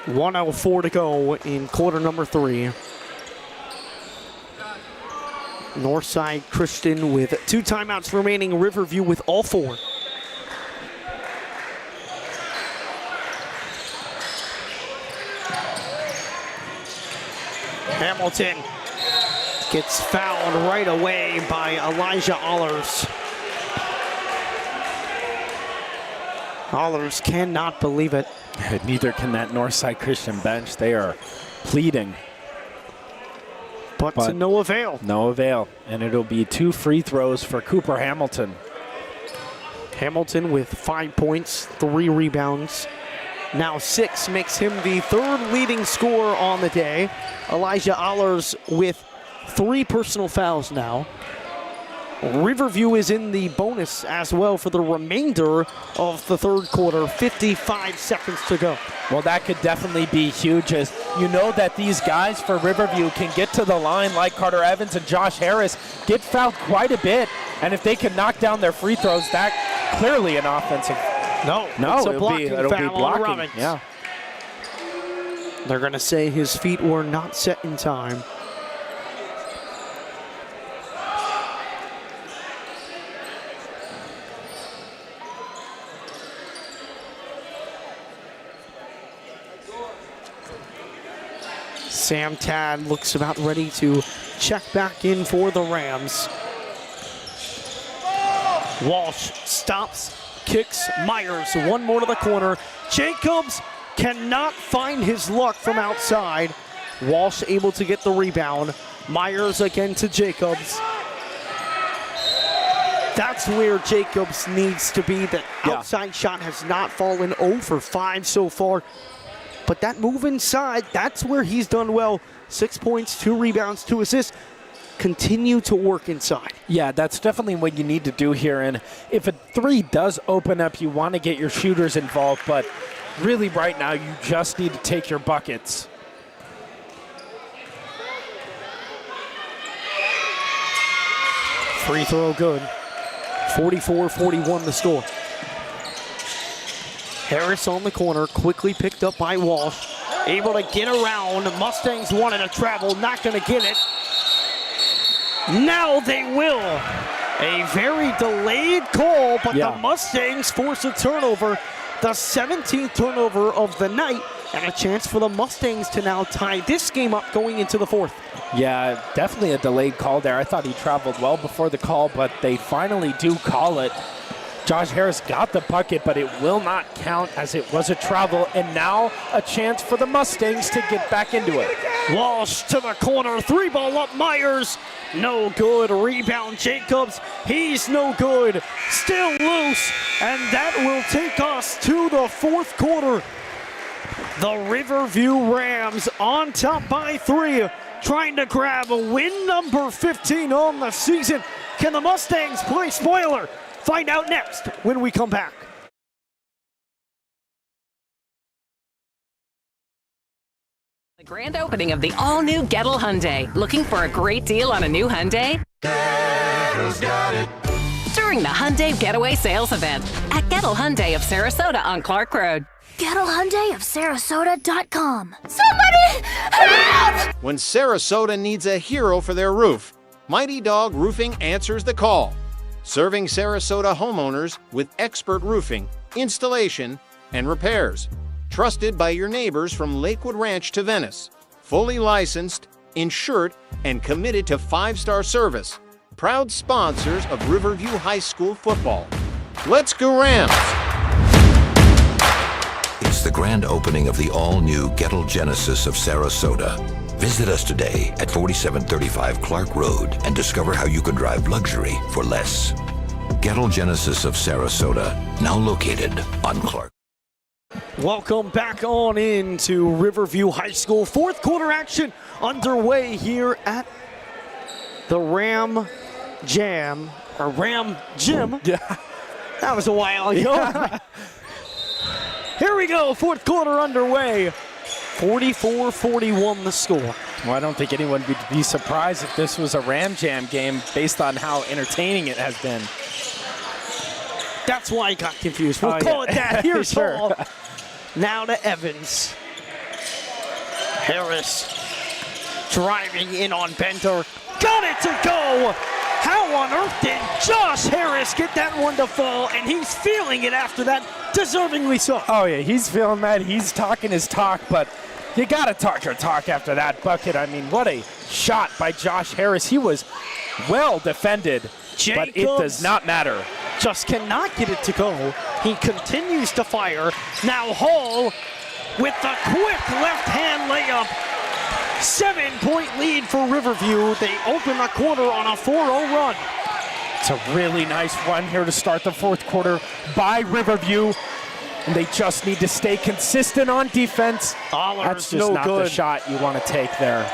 S1: .104 to go in quarter number 3. Northside Christian with 2 timeouts remaining. Riverview with all 4. Hamilton gets fouled right away by Elijah Allers. Allers cannot believe it.
S2: Neither can that Northside Christian bench. They are pleading.
S1: But to no avail.
S2: No avail. And it'll be 2 free throws for Cooper Hamilton.
S1: Hamilton with 5 points, 3 rebounds. Now 6 makes him the 3rd leading scorer on the day. Elijah Allers with 3 personal fouls now. Riverview is in the bonus as well for the remainder of the 3rd quarter, 55 seconds to go.
S2: Well, that could definitely be huge, as you know that these guys for Riverview can get to the line like Carter Evans and Josh Harris, get fouled quite a bit, and if they can knock down their free throws, that clearly an offensive.
S1: No,
S2: No,
S1: it's a
S2: it'll be
S1: foul on
S2: blocking.
S1: Robbins.
S2: Yeah.
S1: They're going to say his feet were not set in time. Sam Tad looks about ready to check back in for the Rams. Walsh stops, kicks, Myers, one more to the corner. Jacobs cannot find his luck from outside. Walsh able to get the rebound. Myers again to Jacobs. That's where Jacobs needs to be. The outside shot has not fallen. 0 for 5 so far. But that move inside, that's where he's done well. 6 points, 2 rebounds, 2 assists. Continue to work inside.
S2: Yeah, that's definitely what you need to do here. And if a 3 does open up, you want to get your shooters involved. But really right now, you just need to take your buckets.
S1: Free throw good. 44-41 the score. Harris on the corner, quickly picked up by Walsh. Able to get around. The Mustangs wanted to travel, not going to get it. Now they will. A very delayed call, but the Mustangs force a turnover. The 17th turnover of the night, and a chance for the Mustangs to now tie this game up going into the 4th.
S2: Yeah, definitely a delayed call there. I thought he traveled well before the call, but they finally do call it. Josh Harris got the bucket, but it will not count as it was a travel, and now a chance for the Mustangs to get back into it.
S1: Walsh to the corner, 3-ball up, Myers. No good, rebound Jacobs, he's no good. Still loose, and that will take us to the 4th quarter. The Riverview Rams on top by 3, trying to grab a win number 15 on the season. Can the Mustangs play spoiler? Find out next when we come back.
S3: The grand opening of the all-new Gettle Hyundai. Looking for a great deal on a new Hyundai?
S4: Gettle's got it.
S3: During the Hyundai Getaway Sales Event at Gettle Hyundai of Sarasota on Clark Road.
S6: Gettle Hyundai of Sarasota.com. Somebody help!
S7: When Sarasota needs a hero for their roof, Mighty Dog Roofing answers the call. Serving Sarasota homeowners with expert roofing, installation, and repairs. Trusted by your neighbors from Lakewood Ranch to Venice. Fully licensed, insured, and committed to 5-star service. Proud sponsors of Riverview High School football. Let's go Rams!
S5: It's the grand opening of the all-new Gettle Genesis of Sarasota. Visit us today at 4735 Clark Road and discover how you can drive luxury for less. Gettle Genesis of Sarasota, now located on Clark.
S1: Welcome back on into Riverview High School. 4th quarter action underway here at the Ram Jam, or Ram Gym.
S2: Yeah.
S1: That was a while ago.
S2: Yeah.
S1: Here we go, 4th quarter underway. 44-41 the score.
S2: Well, I don't think anyone would be surprised if this was a Ram Jam game based on how entertaining it has been.
S1: That's why I got confused. We'll call it that. Here's
S2: Sure.
S1: Hall. Now to Evans. Harris driving in on Bender. Got it to go. How on earth did Josh Harris get that one to fall? And he's feeling it after that, deservingly so.
S2: Oh, yeah, he's feeling that. He's talking his talk, but you got to talk your talk after that bucket. I mean, what a shot by Josh Harris. He was well defended, but it does not matter.
S1: Just cannot get it to go. He continues to fire. Now Hall with the quick left-hand layup. 7-point lead for Riverview. They open the quarter on a 4-0 run.
S2: It's a really nice run here to start the fourth quarter by Riverview. And they just need to stay consistent on defense. That's just not the shot you want to take there.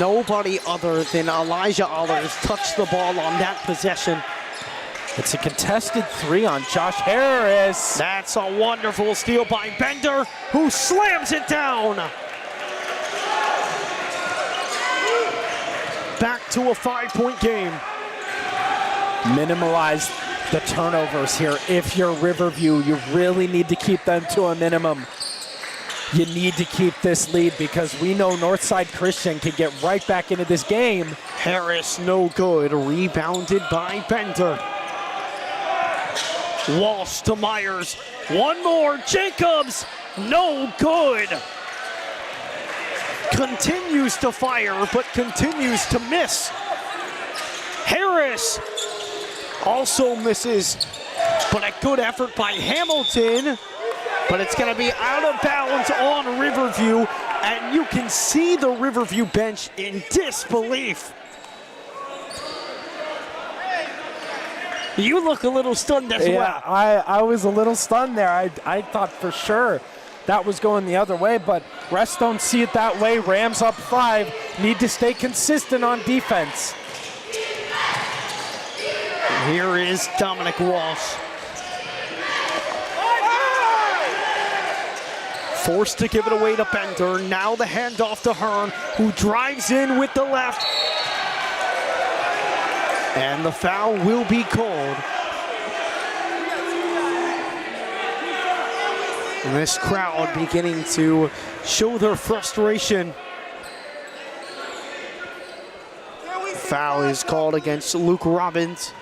S1: Nobody other than Elijah Allers touched the ball on that possession.
S2: It's a contested three on Josh Harris.
S1: That's a wonderful steal by Bender, who slams it down. Back to a 5-point game.
S2: Minimalize the turnovers here. If you're Riverview, you really need to keep them to a minimum. You need to keep this lead because we know Northside Christian can get right back into this game.
S1: Harris, no good. Rebounded by Bender. Walsh to Myers. One more. Jacobs, no good. Continues to fire, but continues to miss. Harris also misses, but a good effort by Hamilton. But it's going to be out of bounds on Riverview, and you can see the Riverview bench in disbelief. You look a little stunned as well.
S2: I was a little stunned there. I thought for sure that was going the other way, but refs don't see it that way. Rams up 5, need to stay consistent on defense.
S1: Here is Dominic Walsh. Forced to give it away to Bender. Now the handoff to Hearn, who drives in with the left. And the foul will be called. And this crowd beginning to show their frustration. Foul is called against Luke Robbins.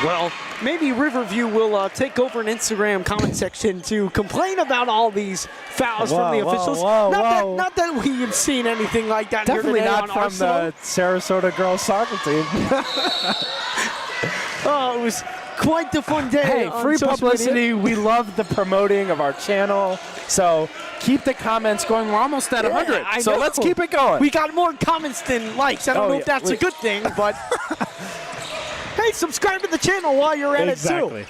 S1: Well, maybe Riverview will take over an Instagram comment section to complain about all these fouls from the officials. Not that we have seen anything like that.
S2: Definitely
S1: here today
S2: not
S1: on
S2: from
S1: Arsenal.
S2: the Sarasota girls soccer team.
S1: Oh, it was quite the fun day.
S2: Hey,
S1: on
S2: free
S1: social
S2: publicity.
S1: media.
S2: We love the promoting of our channel. So keep the comments going. We're almost at 100.
S1: I
S2: So
S1: know.
S2: let's keep it going.
S1: We got more comments than likes. I don't know if that's a good thing, but hey, subscribe to the channel while you're at it too.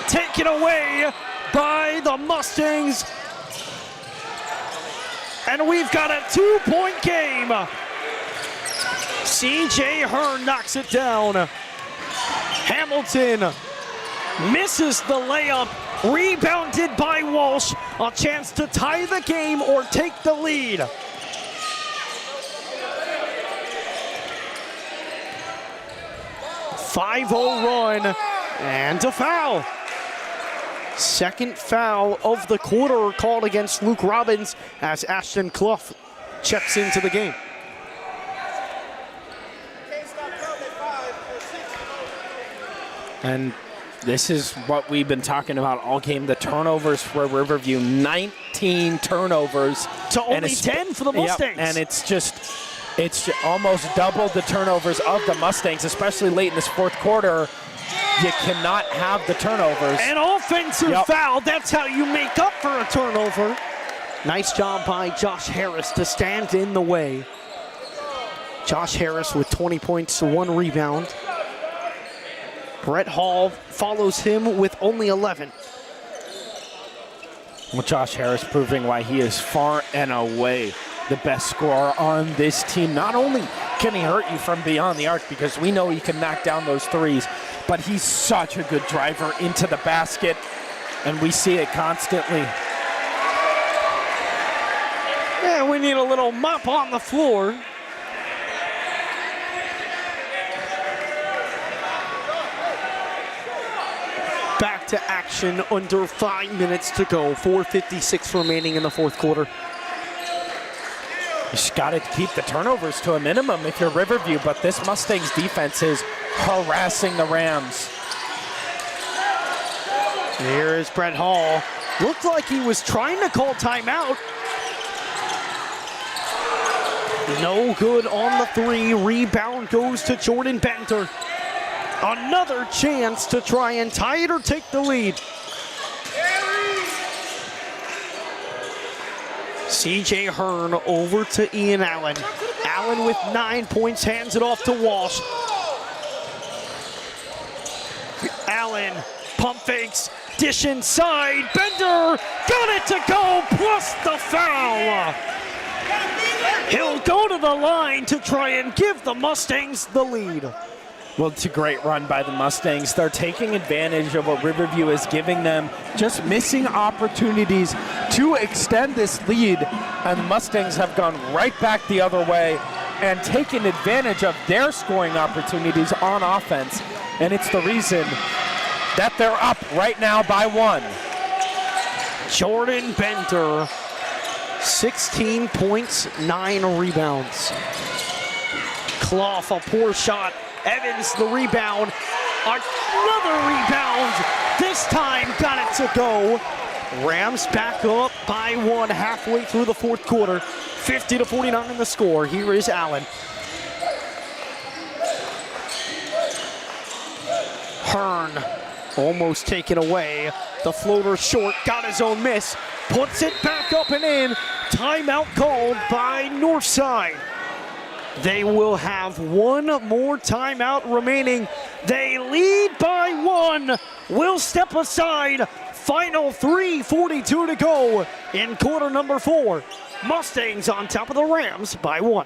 S1: Taken away by the Mustangs. And we've got a 2-point game. C.J. Hearn knocks it down. Hamilton misses the layup. Rebounded by Walsh. A chance to tie the game or take the lead. .5-0 run and a foul. Second foul of the quarter called against Luke Robbins as Ashton Clough checks into the game.
S2: And this is what we've been talking about all game. The turnovers for Riverview, 19 turnovers.
S1: To only 10 for the Mustangs.
S2: Yep, and it's almost double the turnovers of the Mustangs, especially late in this fourth quarter. You cannot have the turnovers.
S1: An offensive foul. That's how you make up for a turnover. Nice job by Josh Harris to stand in the way. Josh Harris with 20 points, 1 rebound. Brett Hall follows him with only 11.
S2: Well, Josh Harris proving why he is far and away the best scorer on this team. Not only can he hurt you from beyond the arc because we know he can knock down those threes, but he's such a good driver into the basket, and we see it constantly.
S1: Yeah, we need a little mop on the floor. Back to action, under 5 minutes to go. 4:56 remaining in the fourth quarter.
S2: You just got to keep the turnovers to a minimum if you're Riverview, but this Mustangs defense is harassing the Rams.
S1: Here is Brett Hall. Looked like he was trying to call timeout. No good on the 3. Rebound goes to Jordan Bender. Another chance to try and tie it or take the lead. C.J. Hearn over to Ian Allen. Allen with 9 points, hands it off to Walsh. Allen, pump fakes, dish inside, Bender, got it to go, plus the foul. He'll go to the line to try and give the Mustangs the lead.
S2: Well, it's a great run by the Mustangs. They're taking advantage of what Riverview is giving them, just missing opportunities to extend this lead, and the Mustangs have gone right back the other way and taken advantage of their scoring opportunities on offense, and it's the reason that they're up right now by 1.
S1: Jordan Bender, 16 points, 9 rebounds. Clough, a poor shot. Evans, the rebound. Another rebound. This time got it to go. Rams back up by 1 halfway through the fourth quarter. 50-49 in the score. Here is Allen. Hearn almost taken away. The floater short, got his own miss. Puts it back up and in. Timeout called by Northside. They will have one more timeout remaining. They lead by 1. Will step aside. Final 3:42 to go in quarter number 4. Mustangs on top of the Rams by 1.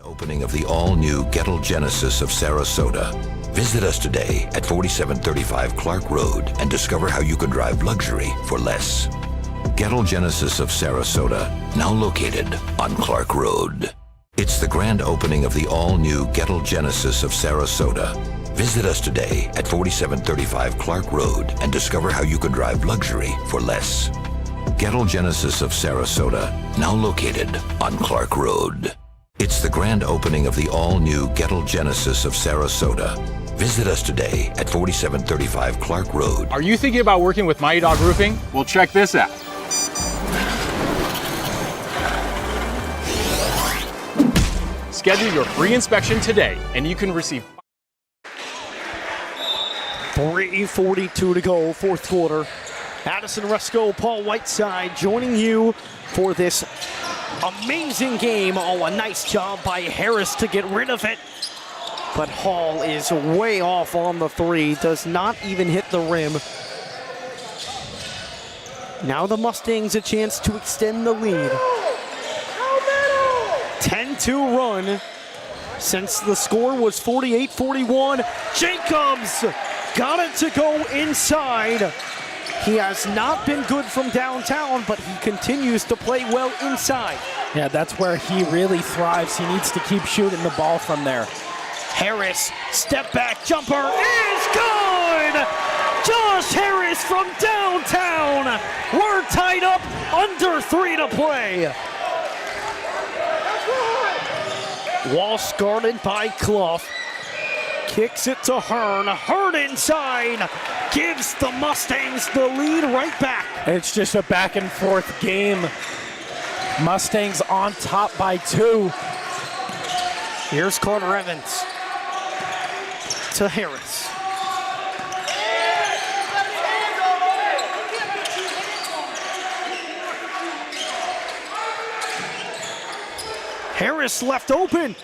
S5: Opening of the all-new Gettle Genesis of Sarasota. Visit us today at 4735 Clark Road and discover how you can drive luxury for less. Gettle Genesis of Sarasota, now located on Clark Road. It's the grand opening of the all-new Gettle Genesis of Sarasota. Visit us today at 4735 Clark Road and discover how you can drive luxury for less. Gettle Genesis of Sarasota, now located on Clark Road. It's the grand opening of the all-new Gettle Genesis of Sarasota. Visit us today at 4735 Clark Road.
S8: Are you thinking about working with Mighty Dog Roofing? Well, check this out. Schedule your free inspection today, and you can receive
S1: 3:42 to go, fourth quarter. Addison Resco, Paul Whiteside joining you for this amazing game. Oh, a nice job by Harris to get rid of it. But Hall is way off on the 3, does not even hit the rim. Now the Mustangs a chance to extend the lead. 10-2 run since the score was 48-41. Jacobs got it to go inside. He has not been good from downtown, but he continues to play well inside.
S2: Yeah, that's where he really thrives. He needs to keep shooting the ball from there.
S1: Harris, step back jumper is good! Josh Harris from downtown. We're tied up, under 3 to play. Walsh guarded by Clough. Kicks it to Hearn. Hearn inside. Gives the Mustangs the lead right back.
S2: It's just a back and forth game. Mustangs on top by 2.
S1: Here's Carter Evans to Harris. Harris left open.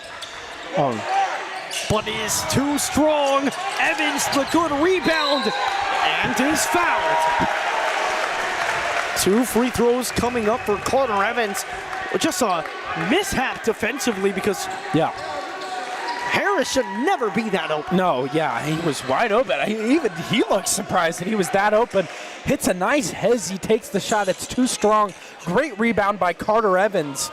S1: But is too strong. Evans the good rebound and is fouled. 2 free throws coming up for Carter Evans. Just a mishap defensively because Harris should never be that open.
S2: No, yeah, he was wide open. He looked surprised that he was that open. Hits a nice hez. He takes the shot. It's too strong. Great rebound by Carter Evans.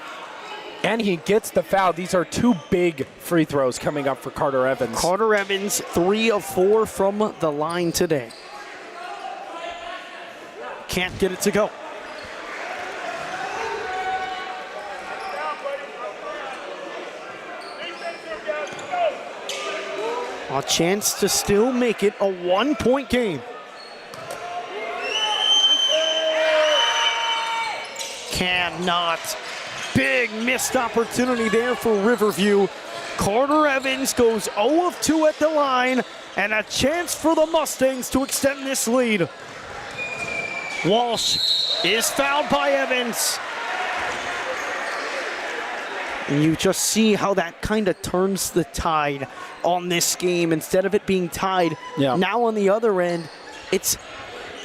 S2: And he gets the foul. These are 2 big free throws coming up for Carter Evans.
S1: Carter Evans, 3 of 4 from the line today. Can't get it to go. A chance to still make it a 1-point game. Cannot. Big missed opportunity there for Riverview. Carter Evans goes 0 of 2 at the line, and a chance for the Mustangs to extend this lead. Walsh is fouled by Evans. And you just see how that kind of turns the tide on this game. Instead of it being tied, now on the other end, it's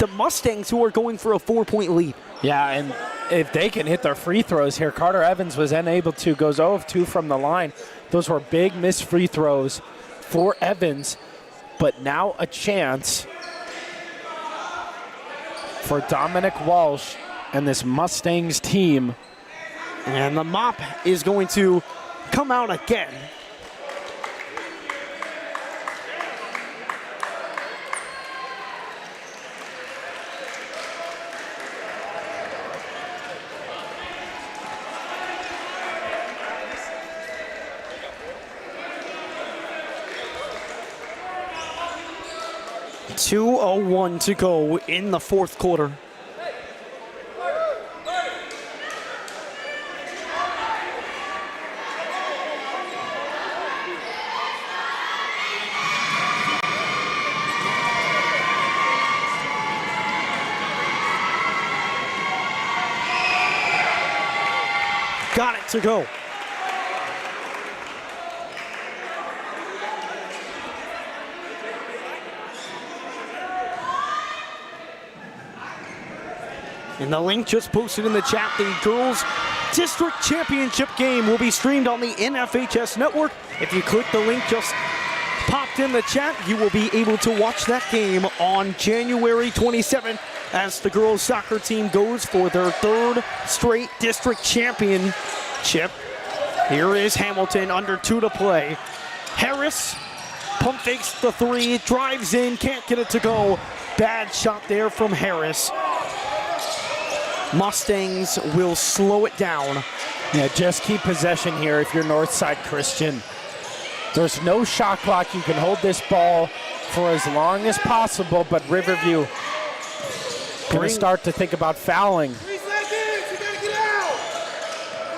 S1: the Mustangs who are going for a 4-point lead.
S2: Yeah, and if they can hit their free throws here, Carter Evans was unable to, goes 0 of 2 from the line. Those were big missed free throws for Evans, but now a chance for Dominic Walsh and this Mustangs team.
S1: And the mop is going to come out again. .201 to go in the fourth quarter. Got it to go. And the link just posted in the chat, the girls district championship game will be streamed on the NFHS network. If you click the link just popped in the chat, you will be able to watch that game on January 27th as the girls soccer team goes for their third straight district championship. Here is Hamilton, under 2 to play. Harris pump fakes the 3, drives in, can't get it to go. Bad shot there from Harris. Mustangs will slow it down.
S2: Yeah, just keep possession here if you're Northside Christian. There's no shot clock. You can hold this ball for as long as possible, but Riverview going to start to think about fouling.
S4: 3 seconds, you gotta get out.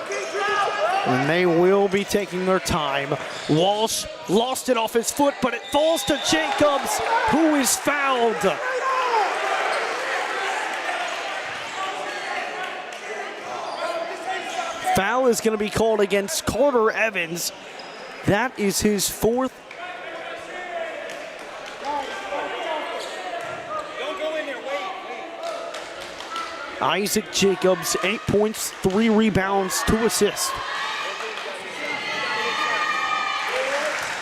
S4: Okay,
S1: And they will be taking their time. Walsh lost it off his foot, but it falls to Jacobs, who is fouled. Foul is going to be called against Carter Evans. That is his 4th. Isaac Jacobs, 8 points, 3 rebounds, 2 assists.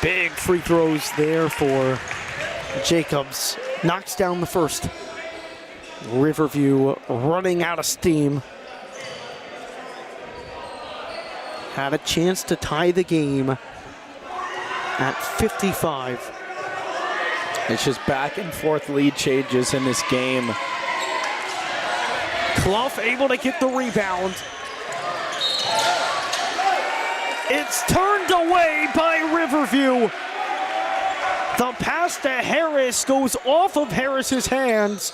S1: Big free throws there for Jacobs. Knocks down the first. Riverview running out of steam. Had a chance to tie the game at 55.
S2: It's just back and forth lead changes in this game.
S1: Clough able to get the rebound. It's turned away by Riverview. The pass to Harris goes off of Harris's hands.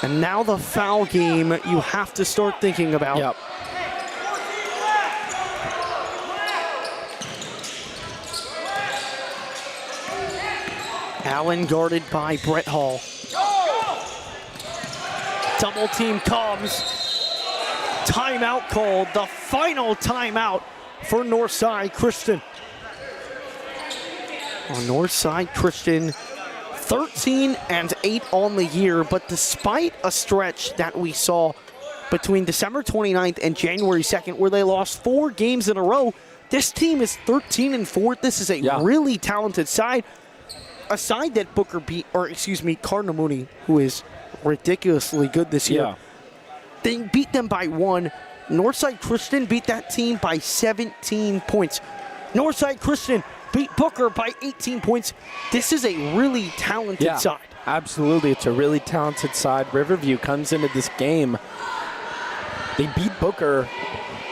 S1: And now the foul game you have to start thinking about.
S2: Yep.
S1: Allen guarded by Brett Hall. Double team comes. Timeout called. The final timeout for Northside Christian. On Northside Christian, 13-8 on the year, but despite a stretch that we saw between December 29th and January 2nd, where they lost 4 games in a row, this team is 13-4. This is a really talented side. A side that Booker beat, or excuse me, Cardinal Mooney, who is ridiculously good this year. They beat them by 1. Northside Christian beat that team by 17 points. Northside Christian beat Booker by 18 points. This is a really talented side.
S2: Absolutely, it's a really talented side. Riverview comes into this game. They beat Booker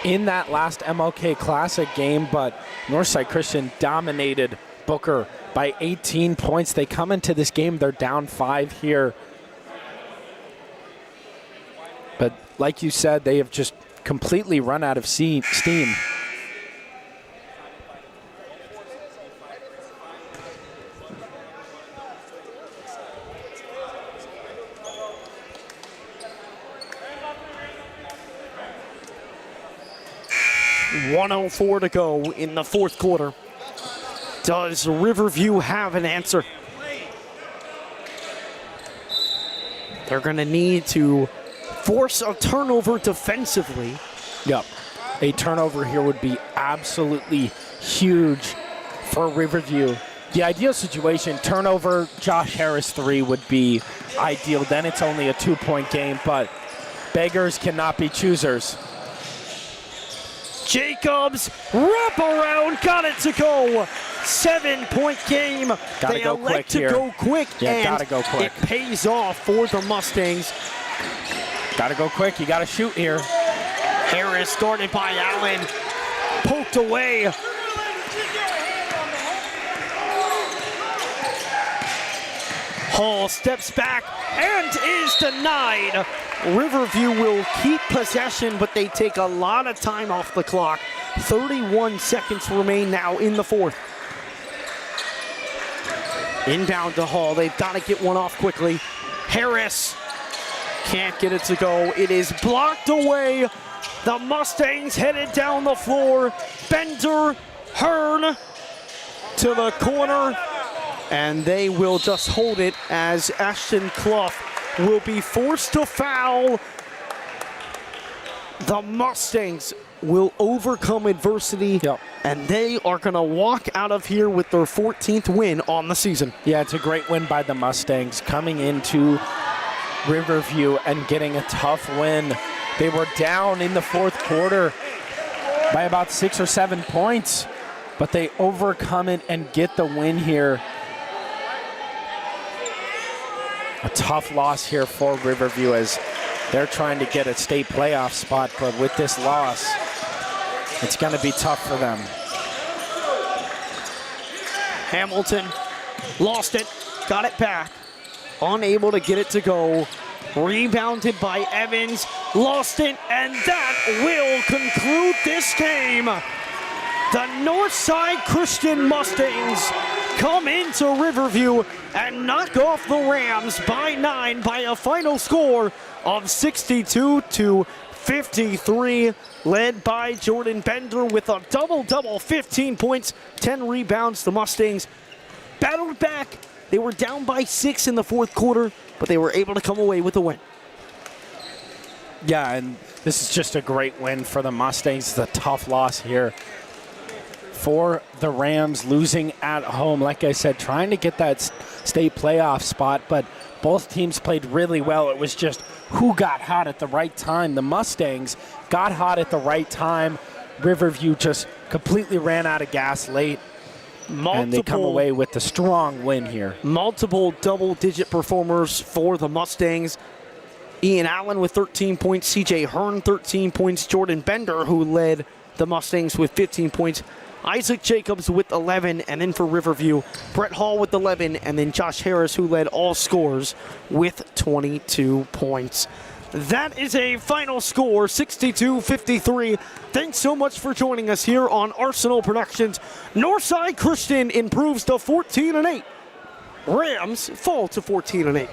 S2: in that last MLK Classic game, but Northside Christian dominated Booker by 18 points. They come into this game, they're down 5 here. But like you said, they have just completely run out of steam.
S1: .104 to go in the fourth quarter. Does Riverview have an answer? They're going to need to force a turnover defensively.
S2: Yep. A turnover here would be absolutely huge for Riverview. The ideal situation, turnover, Josh Harris 3 would be ideal. Then it's only a 2-point game, but beggars cannot be choosers.
S1: Jacobs, wrap around, got it to go. 7-point game.
S2: Gotta
S1: they
S2: go
S1: elect
S2: quick
S1: to
S2: here.
S1: go quick,
S2: Yeah,
S1: and
S2: gotta go quick.
S1: it pays off for the Mustangs.
S2: Gotta go quick. You gotta shoot here.
S1: Harris started by Allen, poked away. Hall steps back and is denied. Riverview will keep possession, but they take a lot of time off the clock. 31 seconds remain now in the fourth. Inbound to Hall. They've got to get one off quickly. Harris can't get it to go. It is blocked away. The Mustangs headed down the floor. Bender, Hearn to the corner. And they will just hold it as Ashton Clough will be forced to foul. The Mustangs will overcome adversity, and they are going to walk out of here with their 14th win on the season.
S2: Yeah, it's a great win by the Mustangs coming into Riverview and getting a tough win. They were down in the fourth quarter by about 6 or 7 points, but they overcome it and get the win here. A tough loss here for Riverview as they're trying to get a state playoff spot, but with this loss, it's going to be tough for them.
S1: Hamilton lost it, got it back, unable to get it to go. Rebounded by Evans, lost it, and that will conclude this game. The Northside Christian Mustangs come into Riverview and knock off the Rams by 9 by a final score of 62-53, led by Jordan Bender with a double-double, 15 points, 10 rebounds. The Mustangs battled back. They were down by 6 in the fourth quarter, but they were able to come away with a win.
S2: Yeah, and this is just a great win for the Mustangs. It's a tough loss here for the Rams, losing at home. Like I said, trying to get that state playoff spot, but both teams played really well. It was just who got hot at the right time. The Mustangs got hot at the right time. Riverview just completely ran out of gas late. And they come away with a strong win here.
S1: Multiple double-digit performers for the Mustangs. Ian Allen with 13 points, CJ Hearn 13 points, Jordan Bender, who led the Mustangs with 15 points, Isaac Jacobs with 11, and then for Riverview, Brett Hall with 11, and then Josh Harris, who led all scores with 22 points. That is a final score, 62-53. Thanks so much for joining us here on Arsenal Productions. Northside Christian improves to 14-8. Rams fall to 14-8.